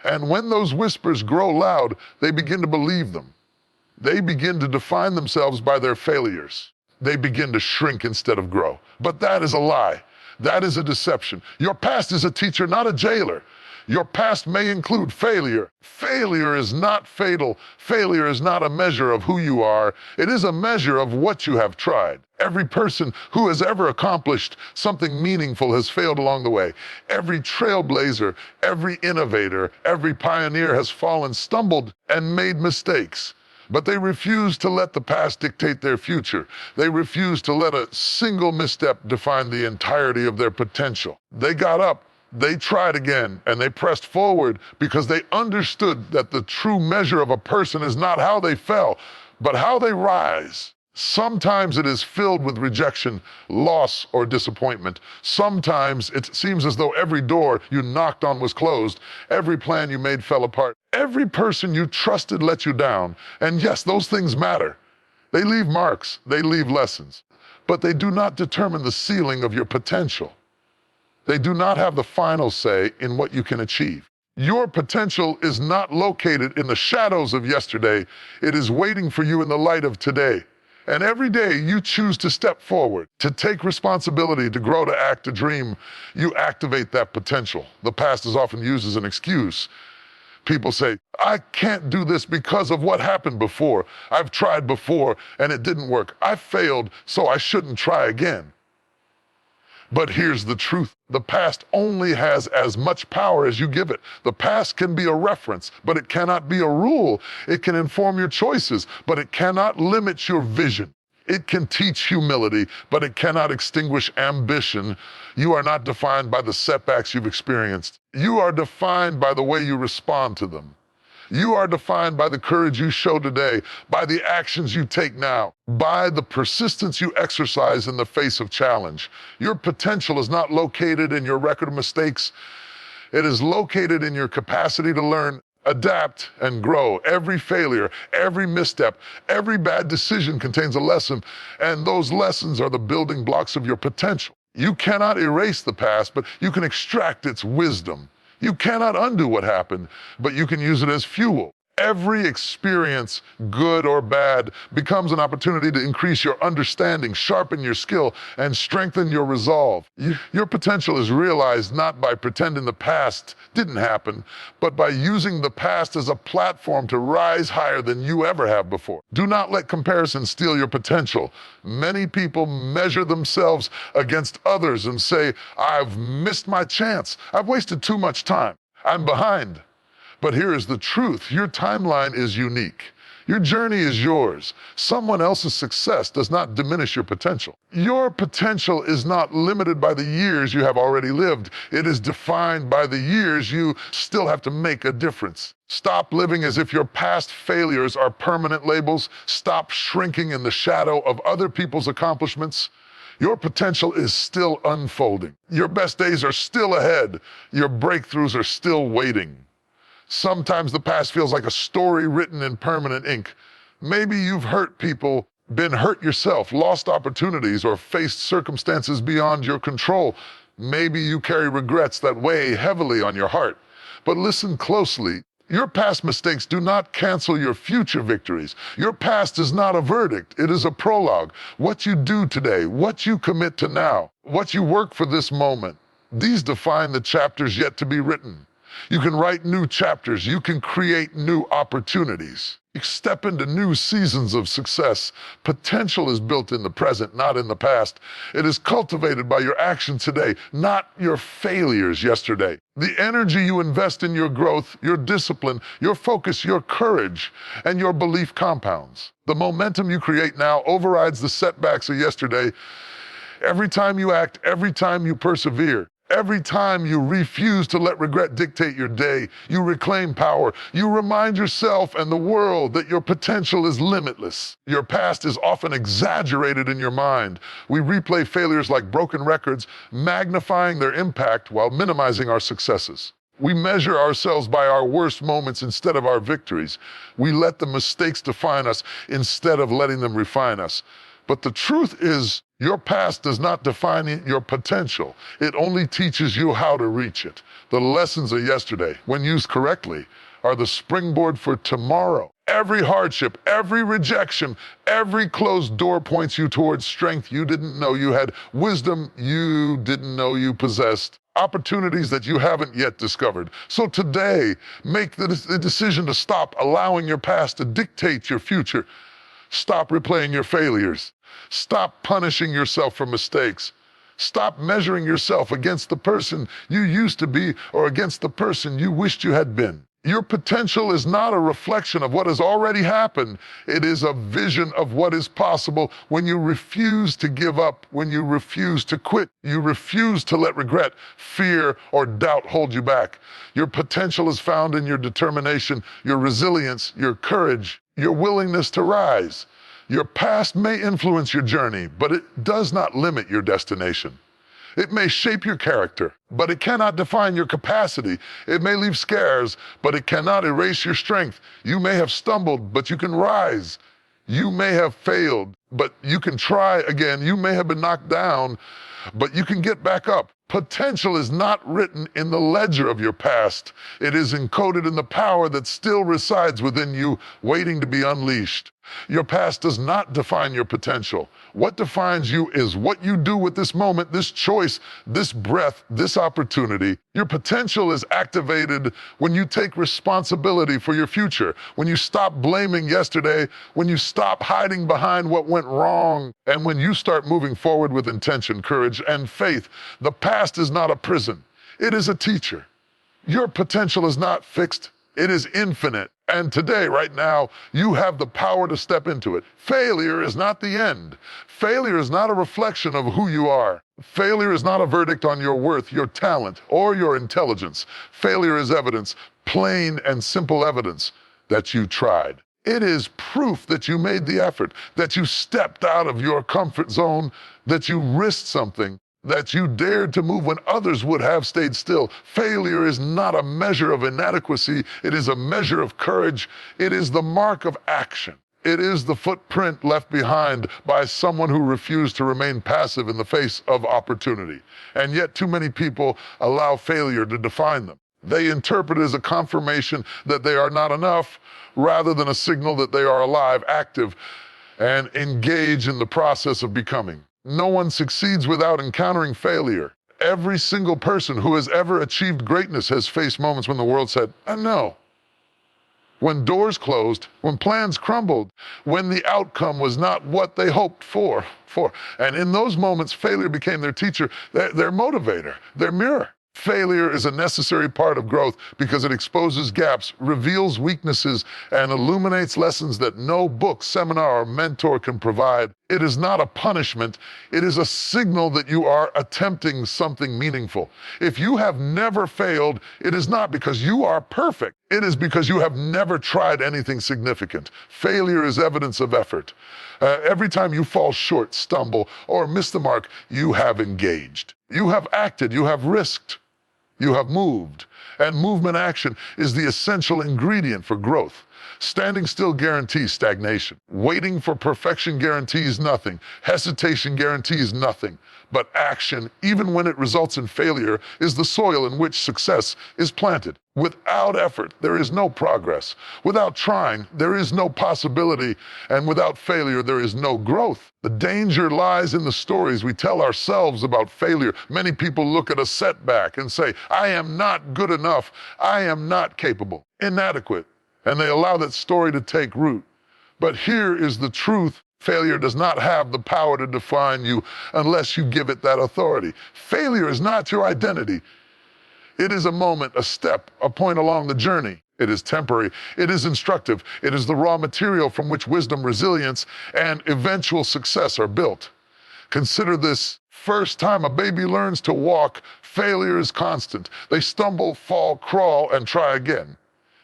And when those whispers grow loud, they begin to believe them. They begin to define themselves by their failures. They begin to shrink instead of grow. But that is a lie. That is a deception. Your past is a teacher, not a jailer. Your past may include failure. Failure is not fatal. Failure is not a measure of who you are. It is a measure of what you have tried. Every person who has ever accomplished something meaningful has failed along the way. Every trailblazer, every innovator, every pioneer has fallen, stumbled, and made mistakes. But they refuse to let the past dictate their future. They refuse to let a single misstep define the entirety of their potential. They got up, they tried again, and they pressed forward because they understood that the true measure of a person is not how they fell, but how they rise. Sometimes it is filled with rejection, loss, or disappointment. Sometimes it seems as though every door you knocked on was closed, every plan you made fell apart, every person you trusted let you down. And yes, those things matter. They leave marks, they leave lessons, but they do not determine the ceiling of your potential. They do not have the final say in what you can achieve. Your potential is not located in the shadows of yesterday. It is waiting for you in the light of today. And every day you choose to step forward, to take responsibility, to grow, to act, to dream, you activate that potential. The past is often used as an excuse. People say, "I can't do this because of what happened before. I've tried before and it didn't work. I failed, so I shouldn't try again." But here's the truth. The past only has as much power as you give it. The past can be a reference, but it cannot be a rule. It can inform your choices, but it cannot limit your vision. It can teach humility, but it cannot extinguish ambition. You are not defined by the setbacks you've experienced. You are defined by the way you respond to them. You are defined by the courage you show today, by the actions you take now, by the persistence you exercise in the face of challenge. Your potential is not located in your record of mistakes. It is located in your capacity to learn Adapt and grow. Every failure, every misstep, every bad decision contains a lesson, and those lessons are the building blocks of your potential. You cannot erase the past, but you can extract its wisdom. You cannot undo what happened, but you can use it as fuel. Every experience, good or bad, becomes an opportunity to increase your understanding, sharpen your skill, and strengthen your resolve. Your potential is realized not by pretending the past didn't happen, but by using the past as a platform to rise higher than you ever have before. Do not let comparison steal your potential. Many people measure themselves against others and say, "I've missed my chance. I've wasted too much time. I'm behind." But here is the truth. Your timeline is unique. Your journey is yours. Someone else's success does not diminish your potential. Your potential is not limited by the years you have already lived. It is defined by the years you still have to make a difference. Stop living as if your past failures are permanent labels. Stop shrinking in the shadow of other people's accomplishments. Your potential is still unfolding. Your best days are still ahead. Your breakthroughs are still waiting. Sometimes the past feels like a story written in permanent ink. Maybe you've hurt people, been hurt yourself, lost opportunities, or faced circumstances beyond your control. Maybe you carry regrets that weigh heavily on your heart. But listen closely. Your past mistakes do not cancel your future victories. Your past is not a verdict. It is a prologue. What you do today, what you commit to now, what you work for this moment, these define the chapters yet to be written. You can write new chapters. You can create new opportunities. You step into new seasons of success. Potential is built in the present, not in the past. It is cultivated by your action today, not your failures yesterday. The energy you invest in your growth, your discipline, your focus, your courage, and your belief compounds. The momentum you create now overrides the setbacks of yesterday. Every time you act, every time you persevere, every time you refuse to let regret dictate your day, you reclaim power. You remind yourself and the world that your potential is limitless. Your past is often exaggerated in your mind. We replay failures like broken records, magnifying their impact while minimizing our successes. We measure ourselves by our worst moments instead of our victories. We let the mistakes define us instead of letting them refine us. But the truth is, your past does not define your potential. It only teaches you how to reach it. The lessons of yesterday, when used correctly, are the springboard for tomorrow. Every hardship, every rejection, every closed door points you towards strength you didn't know you had, wisdom you didn't know you possessed, opportunities that you haven't yet discovered. So today, make the decision to stop allowing your past to dictate your future. Stop replaying your failures. Stop punishing yourself for mistakes. Stop measuring yourself against the person you used to be or against the person you wished you had been. Your potential is not a reflection of what has already happened. It is a vision of what is possible when you refuse to give up, when you refuse to quit, you refuse to let regret, fear, or doubt hold you back. Your potential is found in your determination, your resilience, your courage, your willingness to rise. Your past may influence your journey, but it does not limit your destination. It may shape your character, but it cannot define your capacity. It may leave scars, but it cannot erase your strength. You may have stumbled, but you can rise. You may have failed, but you can try again. You may have been knocked down, but you can get back up. Potential is not written in the ledger of your past. It is encoded in the power that still resides within you, waiting to be unleashed. Your past does not define your potential. What defines you is what you do with this moment, this choice, this breath, this opportunity. Your potential is activated when you take responsibility for your future, when you stop blaming yesterday, when you stop hiding behind what went wrong, and when you start moving forward with intention, courage, and faith. The past is not a prison. It is a teacher. Your potential is not fixed. It is infinite. And today, right now, you have the power to step into it. Failure is not the end. Failure is not a reflection of who you are. Failure is not a verdict on your worth, your talent, or your intelligence. Failure is evidence, plain and simple evidence, that you tried. It is proof that you made the effort, that you stepped out of your comfort zone, that you risked something, that you dared to move when others would have stayed still. Failure is not a measure of inadequacy. It is a measure of courage. It is the mark of action. It is the footprint left behind by someone who refused to remain passive in the face of opportunity. And yet too many people allow failure to define them. They interpret it as a confirmation that they are not enough, rather than a signal that they are alive, active, and engaged in the process of becoming. No one succeeds without encountering failure. Every single person who has ever achieved greatness has faced moments when the world said, no. When doors closed, when plans crumbled, when the outcome was not what they hoped for. And in those moments, failure became their teacher, their motivator, their mirror. Failure is a necessary part of growth because it exposes gaps, reveals weaknesses, and illuminates lessons that no book, seminar, or mentor can provide. It is not a punishment. It is a signal that you are attempting something meaningful. If you have never failed, it is not because you are perfect. It is because you have never tried anything significant. Failure is evidence of effort. Every time you fall short, stumble, or miss the mark, you have engaged. You have acted. You have risked. You have moved, and movement action is the essential ingredient for growth. Standing still guarantees stagnation. Waiting for perfection guarantees nothing. Hesitation guarantees nothing. But action, even when it results in failure, is the soil in which success is planted. Without effort, there is no progress. Without trying, there is no possibility. And without failure, there is no growth. The danger lies in the stories we tell ourselves about failure. Many people look at a setback and say, I am not good enough. I am not capable, inadequate. And they allow that story to take root. But here is the truth. Failure does not have the power to define you unless you give it that authority. Failure is not your identity. It is a moment, a step, a point along the journey. It is temporary. It is instructive. It is the raw material from which wisdom, resilience, and eventual success are built. Consider this. First time a baby learns to walk, failure is constant. They stumble, fall, crawl, and try again.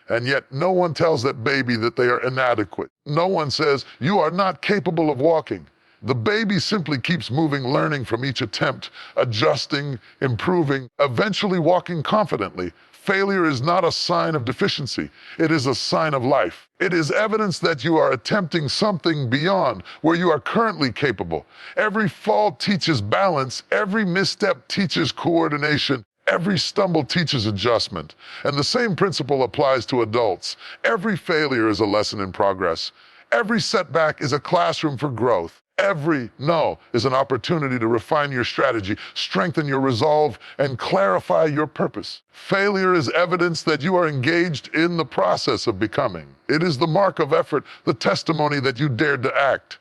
And yet no one tells that baby that they are inadequate. No one says, you are not capable of walking. The baby simply keeps moving, learning from each attempt, adjusting, improving, eventually walking confidently. Failure is not a sign of deficiency. It is a sign of life. It is evidence that you are attempting something beyond where you are currently capable. Every fall teaches balance. Every misstep teaches coordination. Every stumble teaches adjustment. And the same principle applies to adults. Every failure is a lesson in progress. Every setback is a classroom for growth. Every no is an opportunity to refine your strategy, strengthen your resolve, and clarify your purpose. Failure is evidence that you are engaged in the process of becoming. It is the mark of effort, the testimony that you dared to act.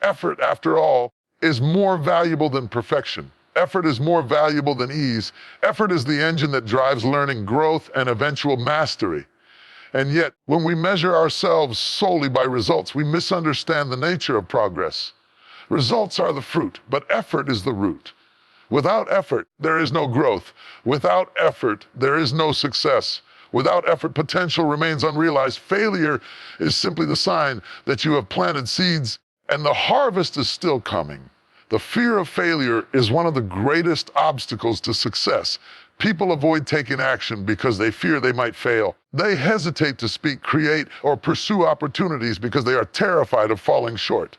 Effort, after all, is more valuable than perfection. Effort is more valuable than ease. Effort is the engine that drives learning, growth, and eventual mastery. And yet, when we measure ourselves solely by results, we misunderstand the nature of progress. Results are the fruit, but effort is the root. Without effort, there is no growth. Without effort, there is no success. Without effort, potential remains unrealized. Failure is simply the sign that you have planted seeds, and the harvest is still coming. The fear of failure is one of the greatest obstacles to success. People avoid taking action because they fear they might fail. They hesitate to speak, create, or pursue opportunities because they are terrified of falling short.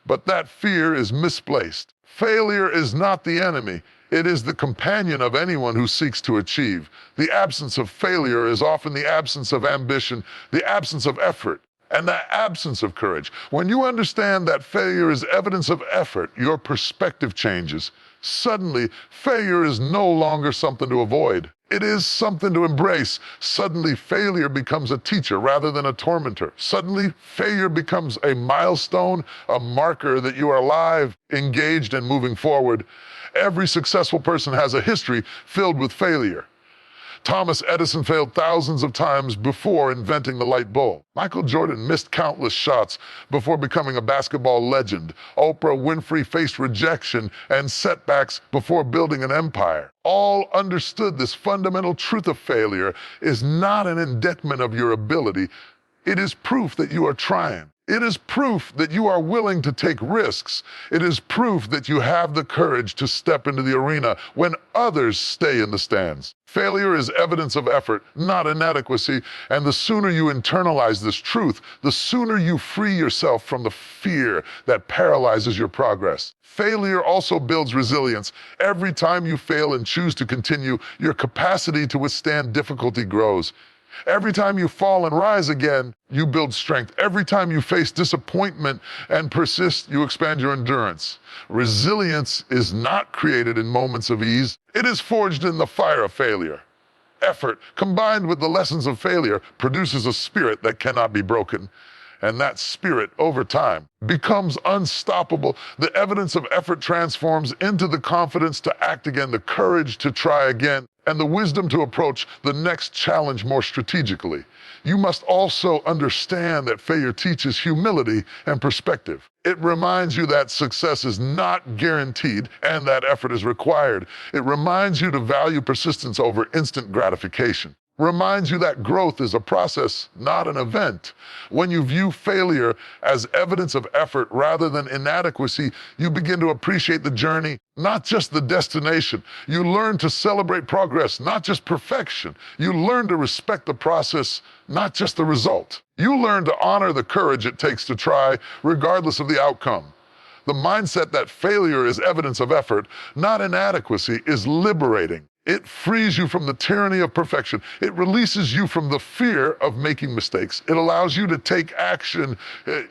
But that fear is misplaced. Failure is not the enemy. It is the companion of anyone who seeks to achieve. The absence of failure is often the absence of ambition, the absence of effort, and the absence of courage. When you understand that failure is evidence of effort, your perspective changes. Suddenly, failure is no longer something to avoid. It is something to embrace. Suddenly, failure becomes a teacher rather than a tormentor. Suddenly, failure becomes a milestone, a marker that you are alive, engaged, and moving forward. Every successful person has a history filled with failure. Thomas Edison failed thousands of times before inventing the light bulb. Michael Jordan missed countless shots before becoming a basketball legend. Oprah Winfrey faced rejection and setbacks before building an empire. All understood this fundamental truth of failure is not an indictment of your ability. It is proof that you are trying. It is proof that you are willing to take risks. It is proof that you have the courage to step into the arena when others stay in the stands. Failure is evidence of effort, not inadequacy, and the sooner you internalize this truth, the sooner you free yourself from the fear that paralyzes your progress. Failure also builds resilience. Every time you fail and choose to continue, your capacity to withstand difficulty grows. Every time you fall and rise again, you build strength. Every time you face disappointment and persist, you expand your endurance. Resilience is not created in moments of ease. It is forged in the fire of failure. Effort, combined with the lessons of failure, produces a spirit that cannot be broken. And that spirit, over time, becomes unstoppable. The evidence of effort transforms into the confidence to act again, the courage to try again, and the wisdom to approach the next challenge more strategically. You must also understand that failure teaches humility and perspective. It reminds you that success is not guaranteed and that effort is required. It reminds you to value persistence over instant gratification. Reminds you that growth is a process, not an event. When you view failure as evidence of effort rather than inadequacy, you begin to appreciate the journey, not just the destination. You learn to celebrate progress, not just perfection. You learn to respect the process, not just the result. You learn to honor the courage it takes to try, regardless of the outcome. The mindset that failure is evidence of effort, not inadequacy, is liberating. It frees you from the tyranny of perfection. It releases you from the fear of making mistakes. It allows you to take action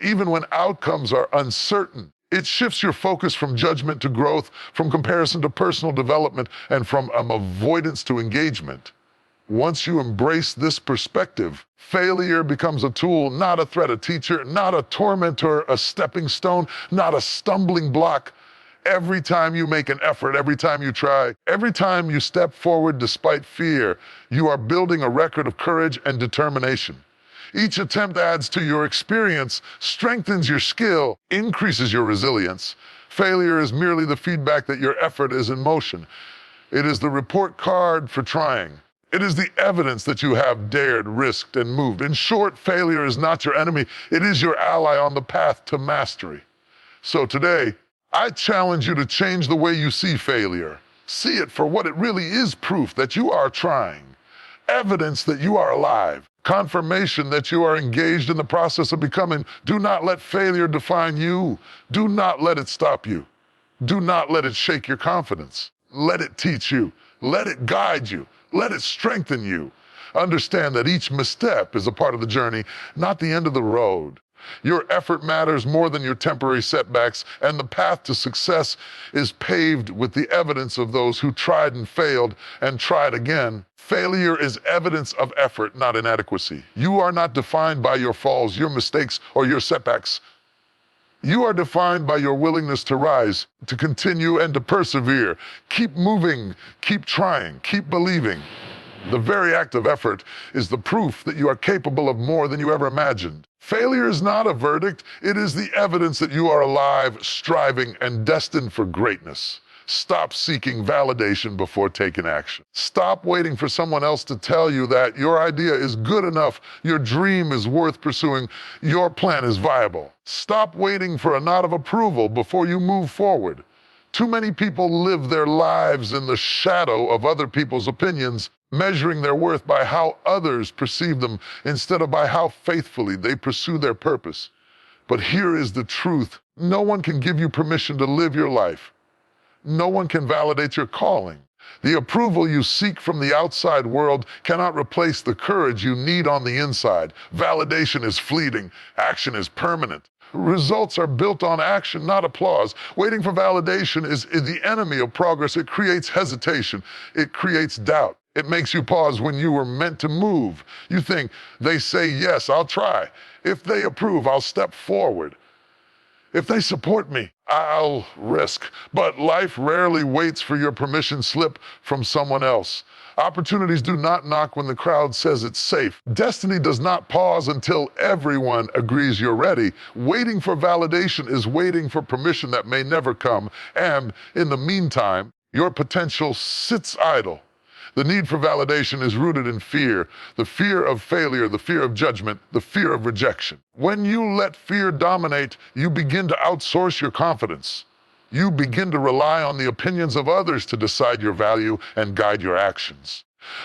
even when outcomes are uncertain. It shifts your focus from judgment to growth, from comparison to personal development, and from avoidance to engagement. Once you embrace this perspective, failure becomes a tool, not a threat, a teacher, not a tormentor, a stepping stone, not a stumbling block. Every time you make an effort, every time you try, every time you step forward despite fear, you are building a record of courage and determination. Each attempt adds to your experience, strengthens your skill, increases your resilience. Failure is merely the feedback that your effort is in motion. It is the report card for trying. It is the evidence that you have dared, risked, and moved. In short, failure is not your enemy. It is your ally on the path to mastery. So today, I challenge you to change the way you see failure. See it for what it really is: proof that you are trying, evidence that you are alive, confirmation that you are engaged in the process of becoming. Do not let failure define you. Do not let it stop you. Do not let it shake your confidence. Let it teach you. Let it guide you. Let it strengthen you. Understand that each misstep is a part of the journey, not the end of the road. Your effort matters more than your temporary setbacks, and the path to success is paved with the evidence of those who tried and failed and tried again. Failure is evidence of effort, not inadequacy. You are not defined by your falls, your mistakes, or your setbacks. You are defined by your willingness to rise, to continue, and to persevere. Keep moving, keep trying, keep believing. The very act of effort is the proof that you are capable of more than you ever imagined. Failure is not a verdict. It is the evidence that you are alive, striving, and destined for greatness. Stop seeking validation before taking action. Stop waiting for someone else to tell you that your idea is good enough, your dream is worth pursuing, your plan is viable. Stop waiting for a nod of approval before you move forward. Too many people live their lives in the shadow of other people's opinions, measuring their worth by how others perceive them instead of by how faithfully they pursue their purpose. But here is the truth. No one can give you permission to live your life. No one can validate your calling. The approval you seek from the outside world cannot replace the courage you need on the inside. Validation is fleeting. Action is permanent. Results are built on action, not applause. Waiting for validation is the enemy of progress. It creates hesitation. It creates doubt. It makes you pause when you were meant to move. You think, they say yes, I'll try. If they approve, I'll step forward. If they support me, I'll risk. But life rarely waits for your permission slip from someone else. Opportunities do not knock when the crowd says it's safe. Destiny does not pause until everyone agrees you're ready. Waiting for validation is waiting for permission that may never come. And in the meantime, your potential sits idle. The need for validation is rooted in fear, the fear of failure, the fear of judgment, the fear of rejection. When you let fear dominate, you begin to outsource your confidence. You begin to rely on the opinions of others to decide your value and guide your actions.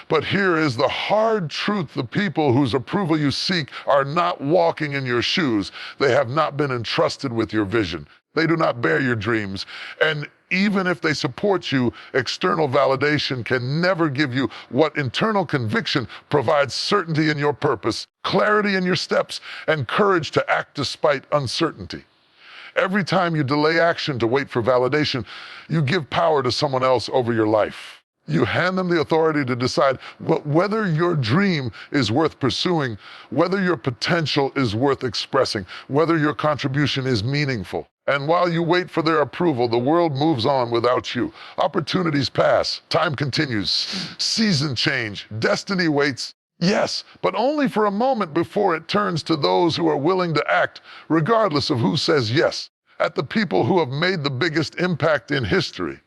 But here is the hard truth: the people whose approval you seek are not walking in your shoes. They have not been entrusted with your vision. They do not bear your dreams. And even if they support you, external validation can never give you what internal conviction provides: certainty in your purpose, clarity in your steps, and courage to act despite uncertainty. Every time you delay action to wait for validation, you give power to someone else over your life. You hand them the authority to decide whether your dream is worth pursuing, whether your potential is worth expressing, whether your contribution is meaningful. And while you wait for their approval, the world moves on without you. Opportunities pass, time continues, seasons change, destiny waits. Yes, but only for a moment before it turns to those who are willing to act, regardless of who says yes, at the people who have made the biggest impact in history.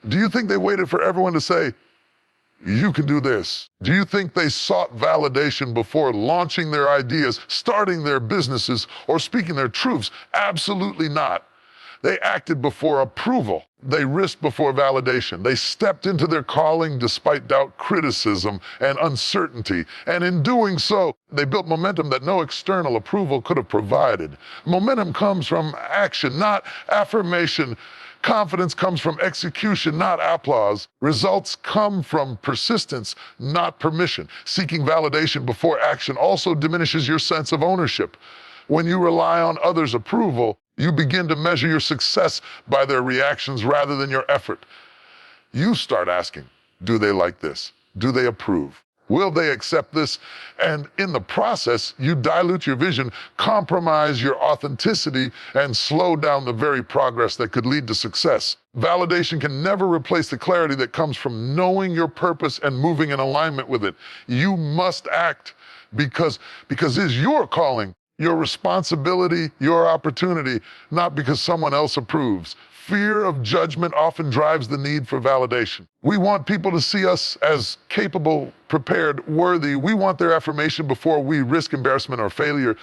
Do you think they waited for everyone to say, "You can do this"? Do you think they sought validation before launching their ideas, starting their businesses, or speaking their truths? Absolutely not. They acted before approval. They risked before validation. They stepped into their calling despite doubt, criticism, and uncertainty. And in doing so, they built momentum that no external approval could have provided. Momentum comes from action, not affirmation. Confidence comes from execution, not applause. Results come from persistence, not permission. Seeking validation before action also diminishes your sense of ownership. When you rely on others' approval, you begin to measure your success by their reactions rather than your effort. You start asking, do they like this? Do they approve? Will they accept this? And in the process, you dilute your vision, compromise your authenticity, and slow down the very progress that could lead to success. Validation can never replace the clarity that comes from knowing your purpose and moving in alignment with it. You must act because it is your calling, your responsibility, your opportunity, not because someone else approves. Fear of judgment often drives the need for validation. We want people to see us as capable, prepared, worthy. We want their affirmation before we risk embarrassment or failure.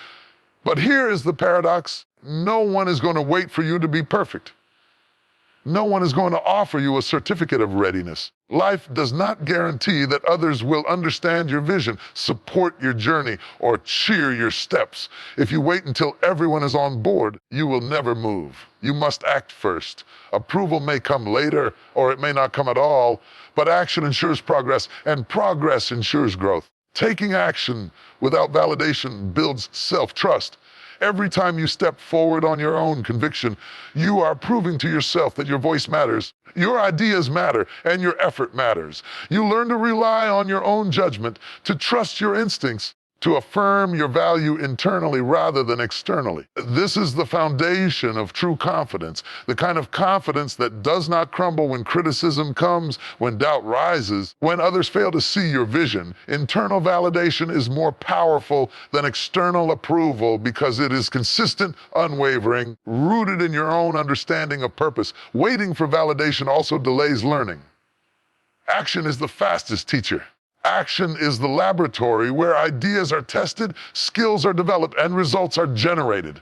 But here is the paradox: no one is going to wait for you to be perfect. No one is going to offer you a certificate of readiness. Life does not guarantee that others will understand your vision, support your journey, or cheer your steps. If you wait until everyone is on board, you will never move. You must act first. Approval may come later, or it may not come at all, but action ensures progress, and progress ensures growth. Taking action without validation builds self-trust. Every time you step forward on your own conviction, you are proving to yourself that your voice matters, your ideas matter, and your effort matters. You learn to rely on your own judgment, to trust your instincts, to affirm your value internally rather than externally. This is the foundation of true confidence, the kind of confidence that does not crumble when criticism comes, when doubt rises, when others fail to see your vision. Internal validation is more powerful than external approval because it is consistent, unwavering, rooted in your own understanding of purpose. Waiting for validation also delays learning. Action is the fastest teacher. Action is the laboratory where ideas are tested, skills are developed, and results are generated.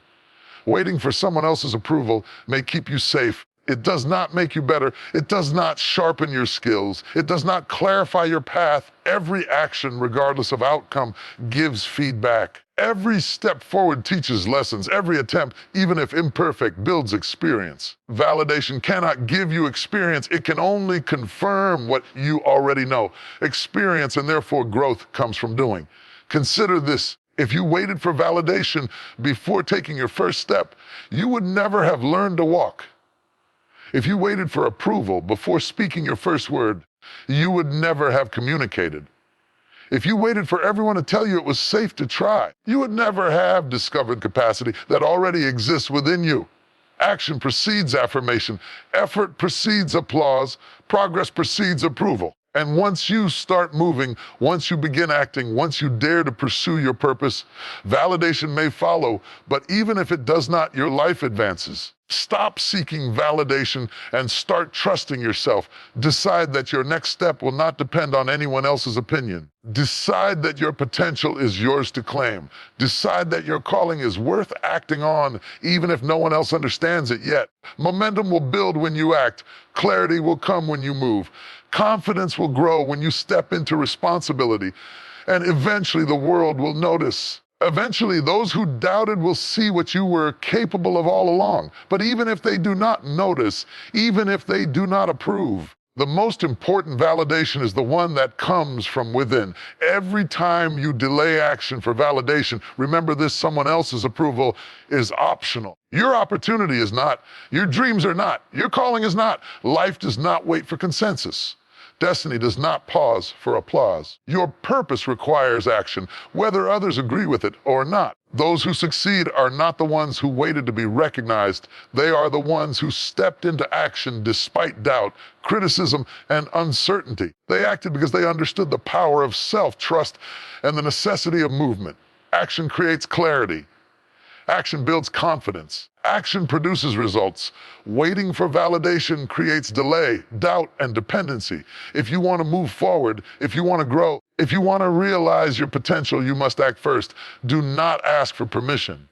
Waiting for someone else's approval may keep you safe. It does not make you better. It does not sharpen your skills. It does not clarify your path. Every action, regardless of outcome, gives feedback. Every step forward teaches lessons. Every attempt, even if imperfect, builds experience. Validation cannot give you experience. It can only confirm what you already know. Experience and therefore growth comes from doing. Consider this: if you waited for validation before taking your first step, you would never have learned to walk. If you waited for approval before speaking your first word, you would never have communicated. If you waited for everyone to tell you it was safe to try, you would never have discovered capacity that already exists within you. Action precedes affirmation. Effort precedes applause. Progress precedes approval. And once you start moving, once you begin acting, once you dare to pursue your purpose, validation may follow, but even if it does not, your life advances. Stop seeking validation and start trusting yourself. Decide that your next step will not depend on anyone else's opinion. Decide that your potential is yours to claim. Decide that your calling is worth acting on, even if no one else understands it yet. Momentum will build when you act. Clarity will come when you move. Confidence will grow when you step into responsibility. And eventually the world will notice. Eventually, those who doubted will see what you were capable of all along. But even if they do not notice, even if they do not approve, the most important validation is the one that comes from within. Every time you delay action for validation, remember this: someone else's approval is optional. Your opportunity is not, your dreams are not, your calling is not. Life does not wait for consensus. Destiny does not pause for applause. Your purpose requires action, whether others agree with it or not. Those who succeed are not the ones who waited to be recognized. They are the ones who stepped into action despite doubt, criticism, and uncertainty. They acted because they understood the power of self-trust and the necessity of movement. Action creates clarity. Action builds confidence. Action produces results. Waiting for validation creates delay, doubt, and dependency. If you want to move forward, if you want to grow, if you want to realize your potential, you must act first. Do not ask for permission.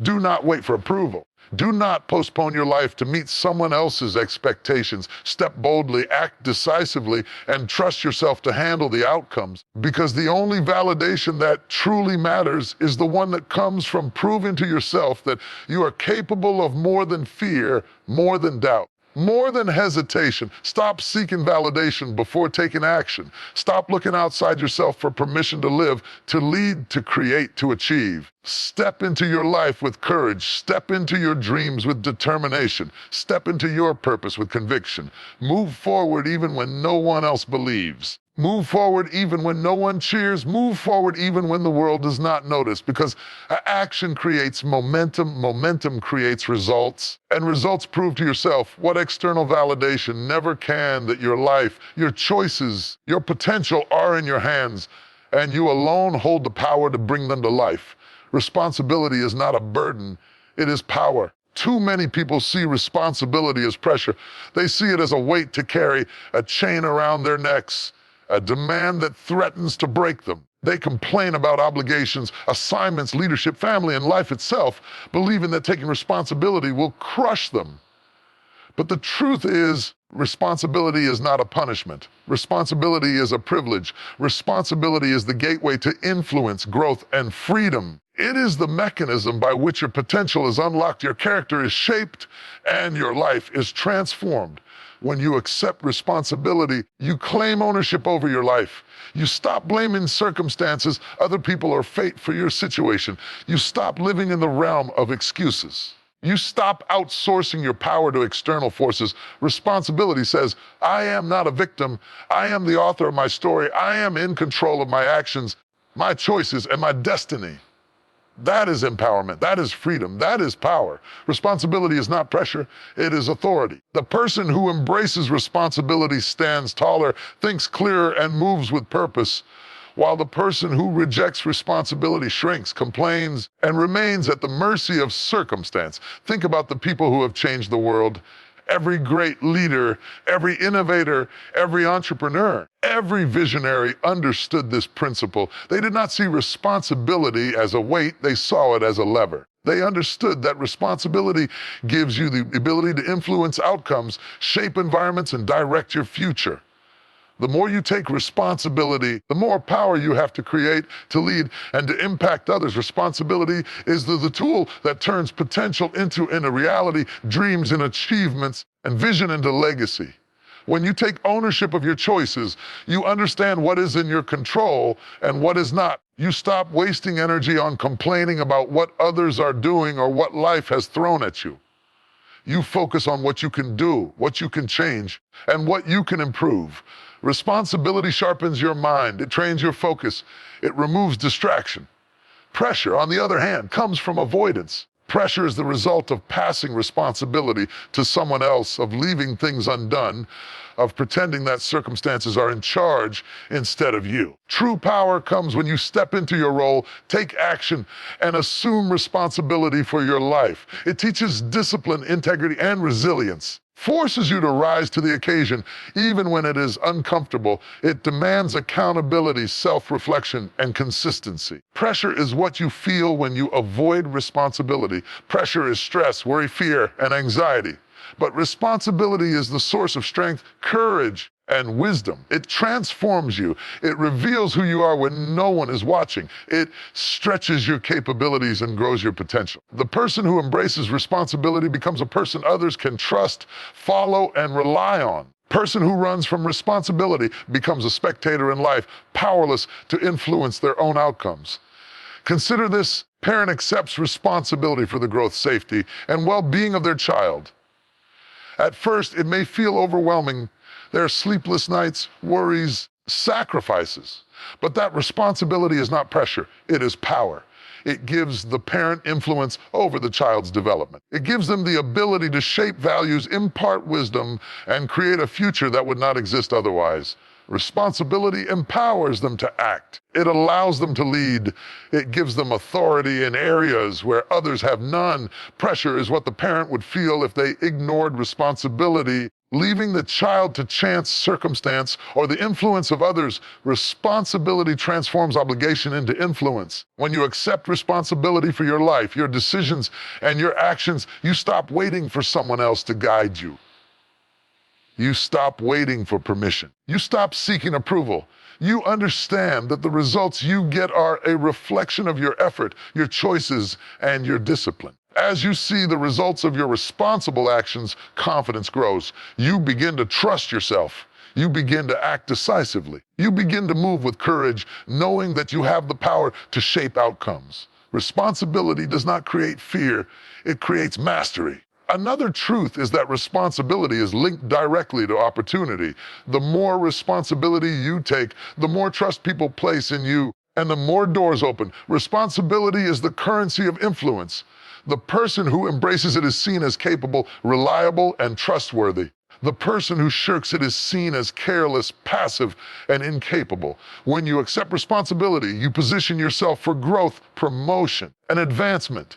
Do not wait for approval. Do not postpone your life to meet someone else's expectations. Step boldly, act decisively, and trust yourself to handle the outcomes. Because the only validation that truly matters is the one that comes from proving to yourself that you are capable of more than fear, more than doubt, more than hesitation. Stop seeking validation before taking action. Stop looking outside yourself for permission to live, to lead, to create, to achieve. Step into your life with courage. Step into your dreams with determination. Step into your purpose with conviction. Move forward even when no one else believes. Move forward even when no one cheers. Move forward even when the world does not notice, because action creates momentum. Momentum creates results, and results prove to yourself what external validation never can, that your life, your choices, your potential are in your hands, and you alone hold the power to bring them to life. Responsibility is not a burden, it is power. Too many people see responsibility as pressure. They see it as a weight to carry, a chain around their necks, a demand that threatens to break them. They complain about obligations, assignments, leadership, family, and life itself, believing that taking responsibility will crush them. But the truth is, responsibility is not a punishment. Responsibility is a privilege. Responsibility is the gateway to influence, growth, and freedom. It is the mechanism by which your potential is unlocked, your character is shaped, and your life is transformed. When you accept responsibility, you claim ownership over your life. You stop blaming circumstances, other people, or fate for your situation. You stop living in the realm of excuses. You stop outsourcing your power to external forces. Responsibility says, I am not a victim. I am the author of my story. I am in control of my actions, my choices, and my destiny. That is empowerment. That is freedom. That is power. Responsibility is not pressure. It is authority. The person who embraces responsibility stands taller, thinks clearer, and moves with purpose, while the person who rejects responsibility shrinks, complains, and remains at the mercy of circumstance. Think about the people who have changed the world. Every great leader, every innovator, every entrepreneur, every visionary understood this principle. They did not see responsibility as a weight, they saw it as a lever. They understood that responsibility gives you the ability to influence outcomes, shape environments, and direct your future. The more you take responsibility, the more power you have to create, to lead, and to impact others. Responsibility is the tool that turns potential into a reality, dreams into achievements, and vision into legacy. When you take ownership of your choices, you understand what is in your control and what is not. You stop wasting energy on complaining about what others are doing or what life has thrown at you. You focus on what you can do, what you can change, and what you can improve. Responsibility sharpens your mind. It trains your focus. It removes distraction. Pressure, on the other hand, comes from avoidance. Pressure is the result of passing responsibility to someone else, of leaving things undone, of pretending that circumstances are in charge instead of you. True power comes when you step into your role, take action, and assume responsibility for your life. It teaches discipline, integrity, and resilience. Forces you to rise to the occasion, even when it is uncomfortable. It demands accountability, self-reflection, and consistency. Pressure is what you feel when you avoid responsibility. Pressure is stress, worry, fear, and anxiety. But responsibility is the source of strength, courage, and wisdom. It transforms you. It reveals who you are when no one is watching. It stretches your capabilities and grows your potential. The person who embraces responsibility becomes a person others can trust, follow, and rely on. Person who runs from responsibility becomes a spectator in life, powerless to influence their own outcomes. Consider this: parent accepts responsibility for the growth, safety, and well-being of their child. At first, it may feel overwhelming. There are sleepless nights, worries, sacrifices. But that responsibility is not pressure, it is power. It gives the parent influence over the child's development. It gives them the ability to shape values, impart wisdom, and create a future that would not exist otherwise. Responsibility empowers them to act. It allows them to lead. It gives them authority in areas where others have none. Pressure is what the parent would feel if they ignored responsibility, leaving the child to chance, circumstance, or the influence of others. Responsibility transforms obligation into influence. When you accept responsibility for your life, your decisions, and your actions, you stop waiting for someone else to guide you. You stop waiting for permission. You stop seeking approval. You understand that the results you get are a reflection of your effort, your choices, and your discipline. As you see the results of your responsible actions, confidence grows. You begin to trust yourself. You begin to act decisively. You begin to move with courage, knowing that you have the power to shape outcomes. Responsibility does not create fear, it creates mastery. Another truth is that responsibility is linked directly to opportunity. The more responsibility you take, the more trust people place in you, and the more doors open. Responsibility is the currency of influence. The person who embraces it is seen as capable, reliable, and trustworthy. The person who shirks it is seen as careless, passive, and incapable. When you accept responsibility, you position yourself for growth, promotion, and advancement.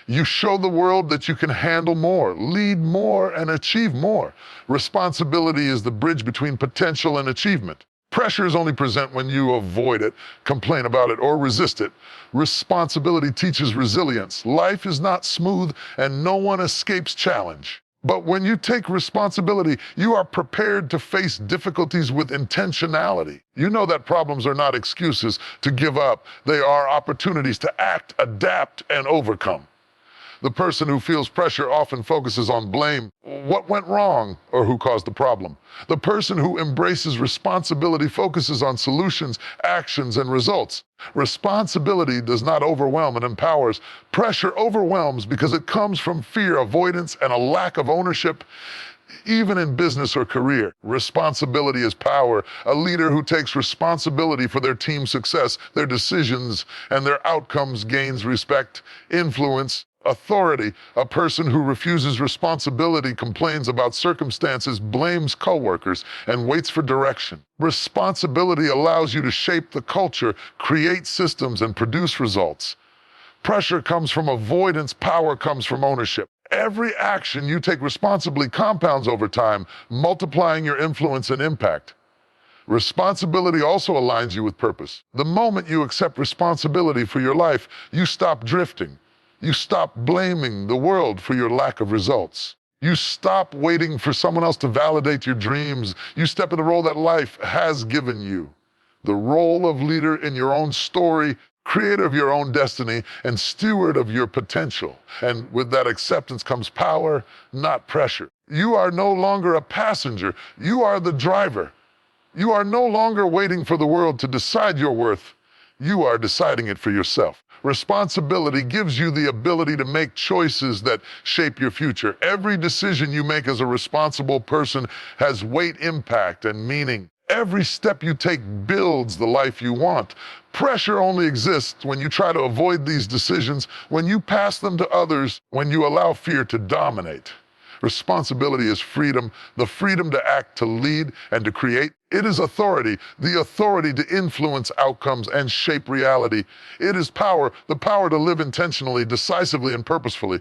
You show the world that you can handle more, lead more, and achieve more. Responsibility is the bridge between potential and achievement. Pressure is only present when you avoid it, complain about it, or resist it. Responsibility teaches resilience. Life is not smooth, and no one escapes challenge. But when you take responsibility, you are prepared to face difficulties with intentionality. You know that problems are not excuses to give up. They are opportunities to act, adapt, and overcome. The person who feels pressure often focuses on blame, what went wrong, or who caused the problem. The person who embraces responsibility focuses on solutions, actions, and results. Responsibility does not overwhelm, it empowers. Pressure overwhelms because it comes from fear, avoidance, and a lack of ownership. Even in business or career, responsibility is power. A leader who takes responsibility for their team's success, their decisions, and their outcomes gains respect, influence, authority. A person who refuses responsibility, complains about circumstances, blames coworkers, and waits for direction. Responsibility allows you to shape the culture, create systems, and produce results. Pressure comes from avoidance, power comes from ownership. Every action you take responsibly compounds over time, multiplying your influence and impact. Responsibility also aligns you with purpose. The moment you accept responsibility for your life, you stop drifting. You stop blaming the world for your lack of results. You stop waiting for someone else to validate your dreams. You step in the role that life has given you. The role of leader in your own story, creator of your own destiny, and steward of your potential. And with that acceptance comes power, not pressure. You are no longer a passenger. You are the driver. You are no longer waiting for the world to decide your worth. You are deciding it for yourself. Responsibility gives you the ability to make choices that shape your future. Every decision you make as a responsible person has weight, impact, and meaning. Every step you take builds the life you want. Pressure only exists when you try to avoid these decisions, when you pass them to others, when you allow fear to dominate. Responsibility is freedom, the freedom to act, to lead, and to create. It is authority, the authority to influence outcomes and shape reality. It is power, the power to live intentionally, decisively, and purposefully.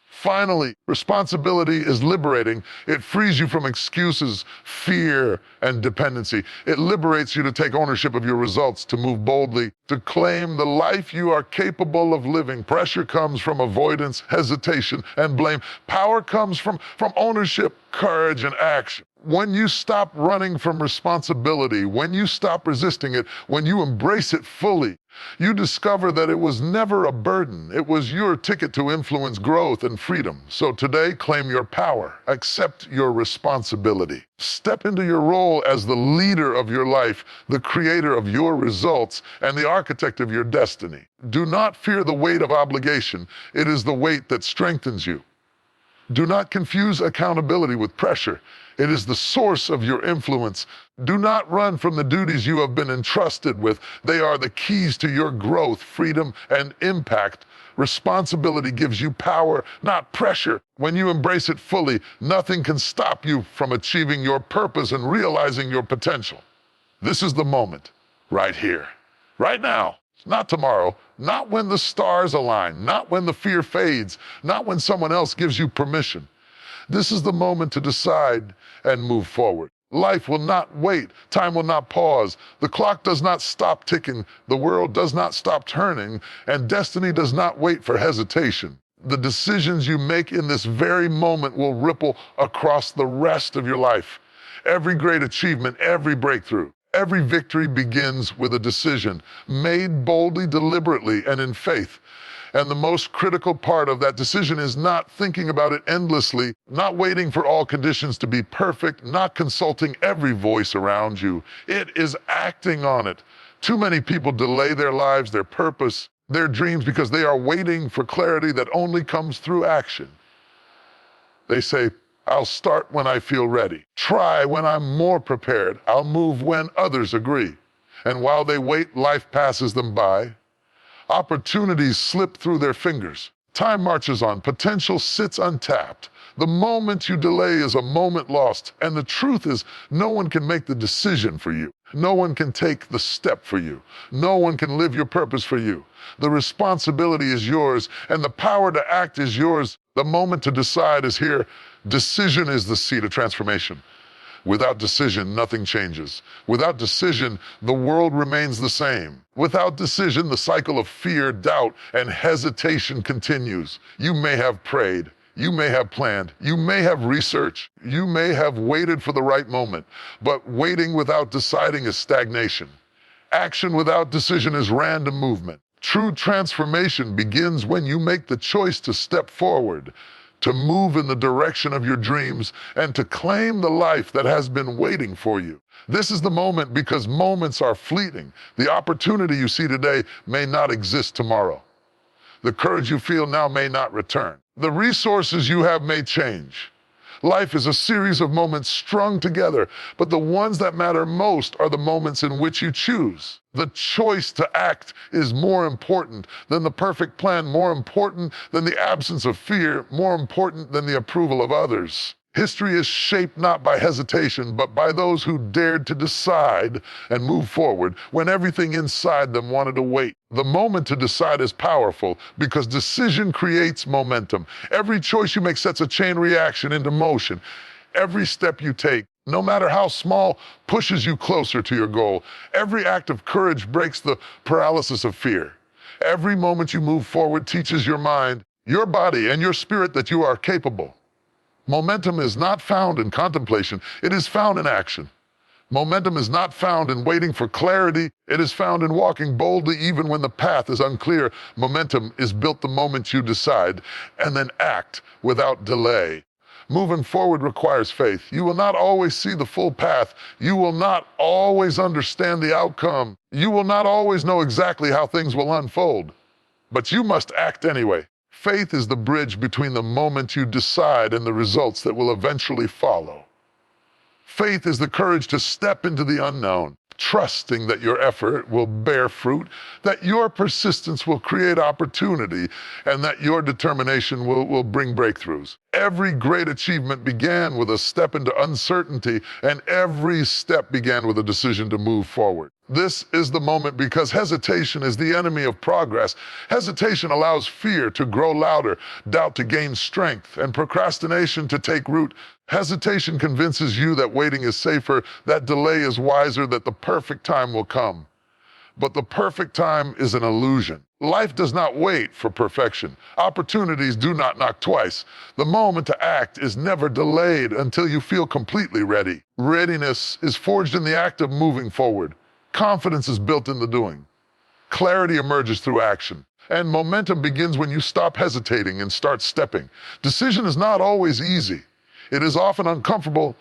Finally, responsibility is liberating. It frees you from excuses, fear, and dependency. It liberates you to take ownership of your results, to move boldly, to claim the life you are capable of living. Pressure comes from avoidance, hesitation, and blame. Power comes from ownership, courage, and action. When you stop running from responsibility, when you stop resisting it, when you embrace it fully, you discover that it was never a burden. It was your ticket to influence, growth, and freedom. So today, claim your power. Accept your responsibility. Step into your role as the leader of your life, the creator of your results, and the architect of your destiny. Do not fear the weight of obligation. It is the weight that strengthens you. Do not confuse accountability with pressure. It is the source of your influence. Do not run from the duties you have been entrusted with. They are the keys to your growth, freedom, and impact. Responsibility gives you power, not pressure. When you embrace it fully, nothing can stop you from achieving your purpose and realizing your potential. This is the moment, right here, right now. Not tomorrow, not when the stars align, not when the fear fades, not when someone else gives you permission. This is the moment to decide and move forward. Life will not wait. Time will not pause. The clock does not stop ticking. The world does not stop turning. And destiny does not wait for hesitation. The decisions you make in this very moment will ripple across the rest of your life. Every great achievement, every breakthrough, every victory begins with a decision made boldly, deliberately, and in faith. And the most critical part of that decision is not thinking about it endlessly, not waiting for all conditions to be perfect, not consulting every voice around you. It is acting on it. Too many people delay their lives, their purpose, their dreams because they are waiting for clarity that only comes through action. They say, I'll start when I feel ready. Try when I'm more prepared. I'll move when others agree. And while they wait, life passes them by. Opportunities slip through their fingers. Time marches on. Potential sits untapped. The moment you delay is a moment lost. And the truth is, no one can make the decision for you. No one can take the step for you. No one can live your purpose for you. The responsibility is yours, and the power to act is yours. The moment to decide is here. Decision is the seed of transformation. Without decision, nothing changes. Without decision, the world remains the same. Without decision, the cycle of fear, doubt, and hesitation continues. You may have prayed. You may have planned. You may have researched. You may have waited for the right moment. But waiting without deciding is stagnation. Action without decision is random movement. True transformation begins when you make the choice to step forward, to move in the direction of your dreams, and to claim the life that has been waiting for you. This is the moment because moments are fleeting. The opportunity you see today may not exist tomorrow. The courage you feel now may not return. The resources you have may change. Life is a series of moments strung together, but the ones that matter most are the moments in which you choose. The choice to act is more important than the perfect plan, more important than the absence of fear, more important than the approval of others. History is shaped not by hesitation, but by those who dared to decide and move forward when everything inside them wanted to wait. The moment to decide is powerful because decision creates momentum. Every choice you make sets a chain reaction into motion. Every step you take, no matter how small, pushes you closer to your goal. Every act of courage breaks the paralysis of fear. Every moment you move forward teaches your mind, your body, and your spirit that you are capable. Momentum is not found in contemplation, it is found in action. Momentum is not found in waiting for clarity, it is found in walking boldly even when the path is unclear. Momentum is built the moment you decide, and then act without delay. Moving forward requires faith. You will not always see the full path. You will not always understand the outcome. You will not always know exactly how things will unfold. But you must act anyway. Faith is the bridge between the moment you decide and the results that will eventually follow. Faith is the courage to step into the unknown, trusting that your effort will bear fruit, that your persistence will create opportunity, and that your determination will bring breakthroughs. Every great achievement began with a step into uncertainty, and every step began with a decision to move forward. This is the moment because hesitation is the enemy of progress. Hesitation allows fear to grow louder, doubt to gain strength, and procrastination to take root. Hesitation convinces you that waiting is safer, that delay is wiser, that the perfect time will come. But the perfect time is an illusion. Life does not wait for perfection. Opportunities do not knock twice. The moment to act is never delayed until you feel completely ready. Readiness is forged in the act of moving forward. Confidence is built in the doing. Clarity emerges through action. And momentum begins when you stop hesitating and start stepping. Decision is not always easy. It is often uncomfortable.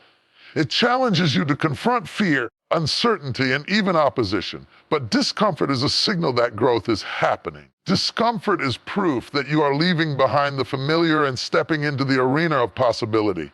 It challenges you to confront fear, uncertainty, and even opposition. But discomfort is a signal that growth is happening. Discomfort is proof that you are leaving behind the familiar and stepping into the arena of possibility.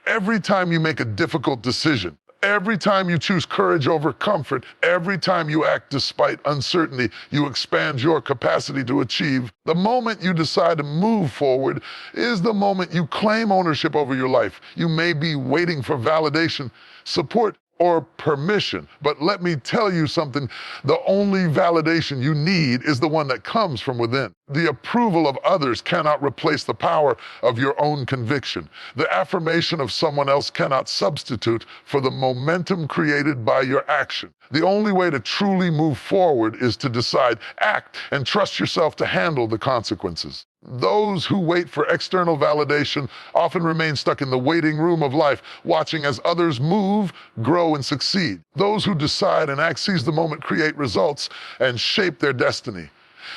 Every time you make a difficult decision, every time you choose courage over comfort, every time you act despite uncertainty, you expand your capacity to achieve. The moment you decide to move forward is the moment you claim ownership over your life. You may be waiting for validation, support, or permission. But let me tell you something, the only validation you need is the one that comes from within. The approval of others cannot replace the power of your own conviction. The affirmation of someone else cannot substitute for the momentum created by your action. The only way to truly move forward is to decide, act, and trust yourself to handle the consequences. Those who wait for external validation often remain stuck in the waiting room of life, watching as others move, grow, and succeed. Those who decide and act, seize the moment, create results, and shape their destiny.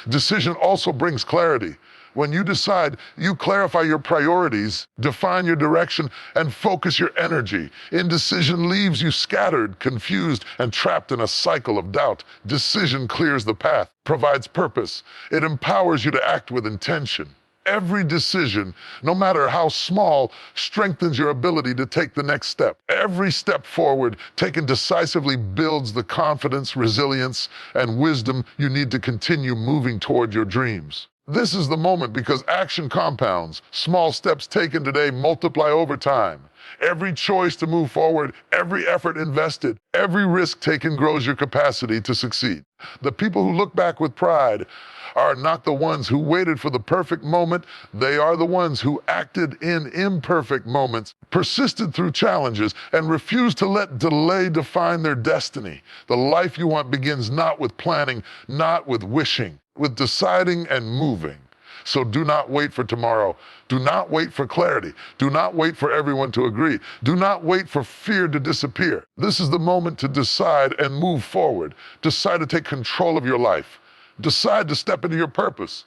Decision also brings clarity. When you decide, you clarify your priorities, define your direction, and focus your energy. Indecision leaves you scattered, confused, and trapped in a cycle of doubt. Decision clears the path, provides purpose. It empowers you to act with intention. Every decision, no matter how small, strengthens your ability to take the next step. Every step forward, taken decisively, builds the confidence, resilience, and wisdom you need to continue moving toward your dreams. This is the moment because action compounds. Small steps taken today multiply over time. Every choice to move forward, every effort invested, every risk taken grows your capacity to succeed. The people who look back with pride are not the ones who waited for the perfect moment. They are the ones who acted in imperfect moments, persisted through challenges, and refused to let delay define their destiny. The life you want begins not with planning, not with wishing, with deciding and moving. So do not wait for tomorrow. Do not wait for clarity. Do not wait for everyone to agree. Do not wait for fear to disappear. This is the moment to decide and move forward. Decide to take control of your life. Decide to step into your purpose.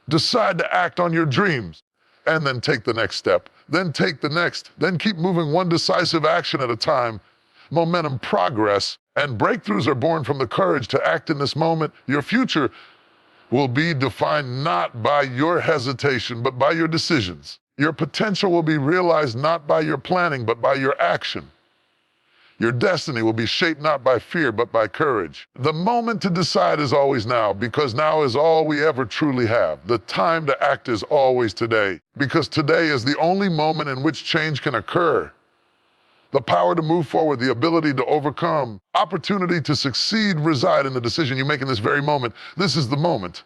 Decide to act on your dreams. And then take the next step. Then take the next. Then keep moving one decisive action at a time. Momentum, progress, and breakthroughs are born from the courage to act in this moment. Your future will be defined not by your hesitation, but by your decisions. Your potential will be realized not by your planning, but by your action. Your destiny will be shaped not by fear, but by courage. The moment to decide is always now, because now is all we ever truly have. The time to act is always today, because today is the only moment in which change can occur. The power to move forward, the ability to overcome, opportunity to succeed reside in the decision you make in this very moment. This is the moment.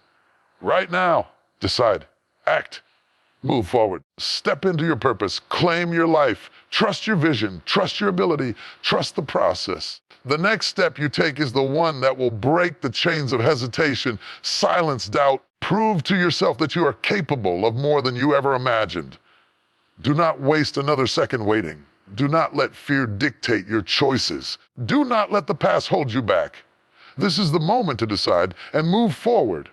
Right now, decide, act, move forward. Step into your purpose, claim your life, trust your vision, trust your ability, trust the process. The next step you take is the one that will break the chains of hesitation, silence doubt, prove to yourself that you are capable of more than you ever imagined. Do not waste another second waiting. Do not let fear dictate your choices. Do not let the past hold you back. This is the moment to decide and move forward.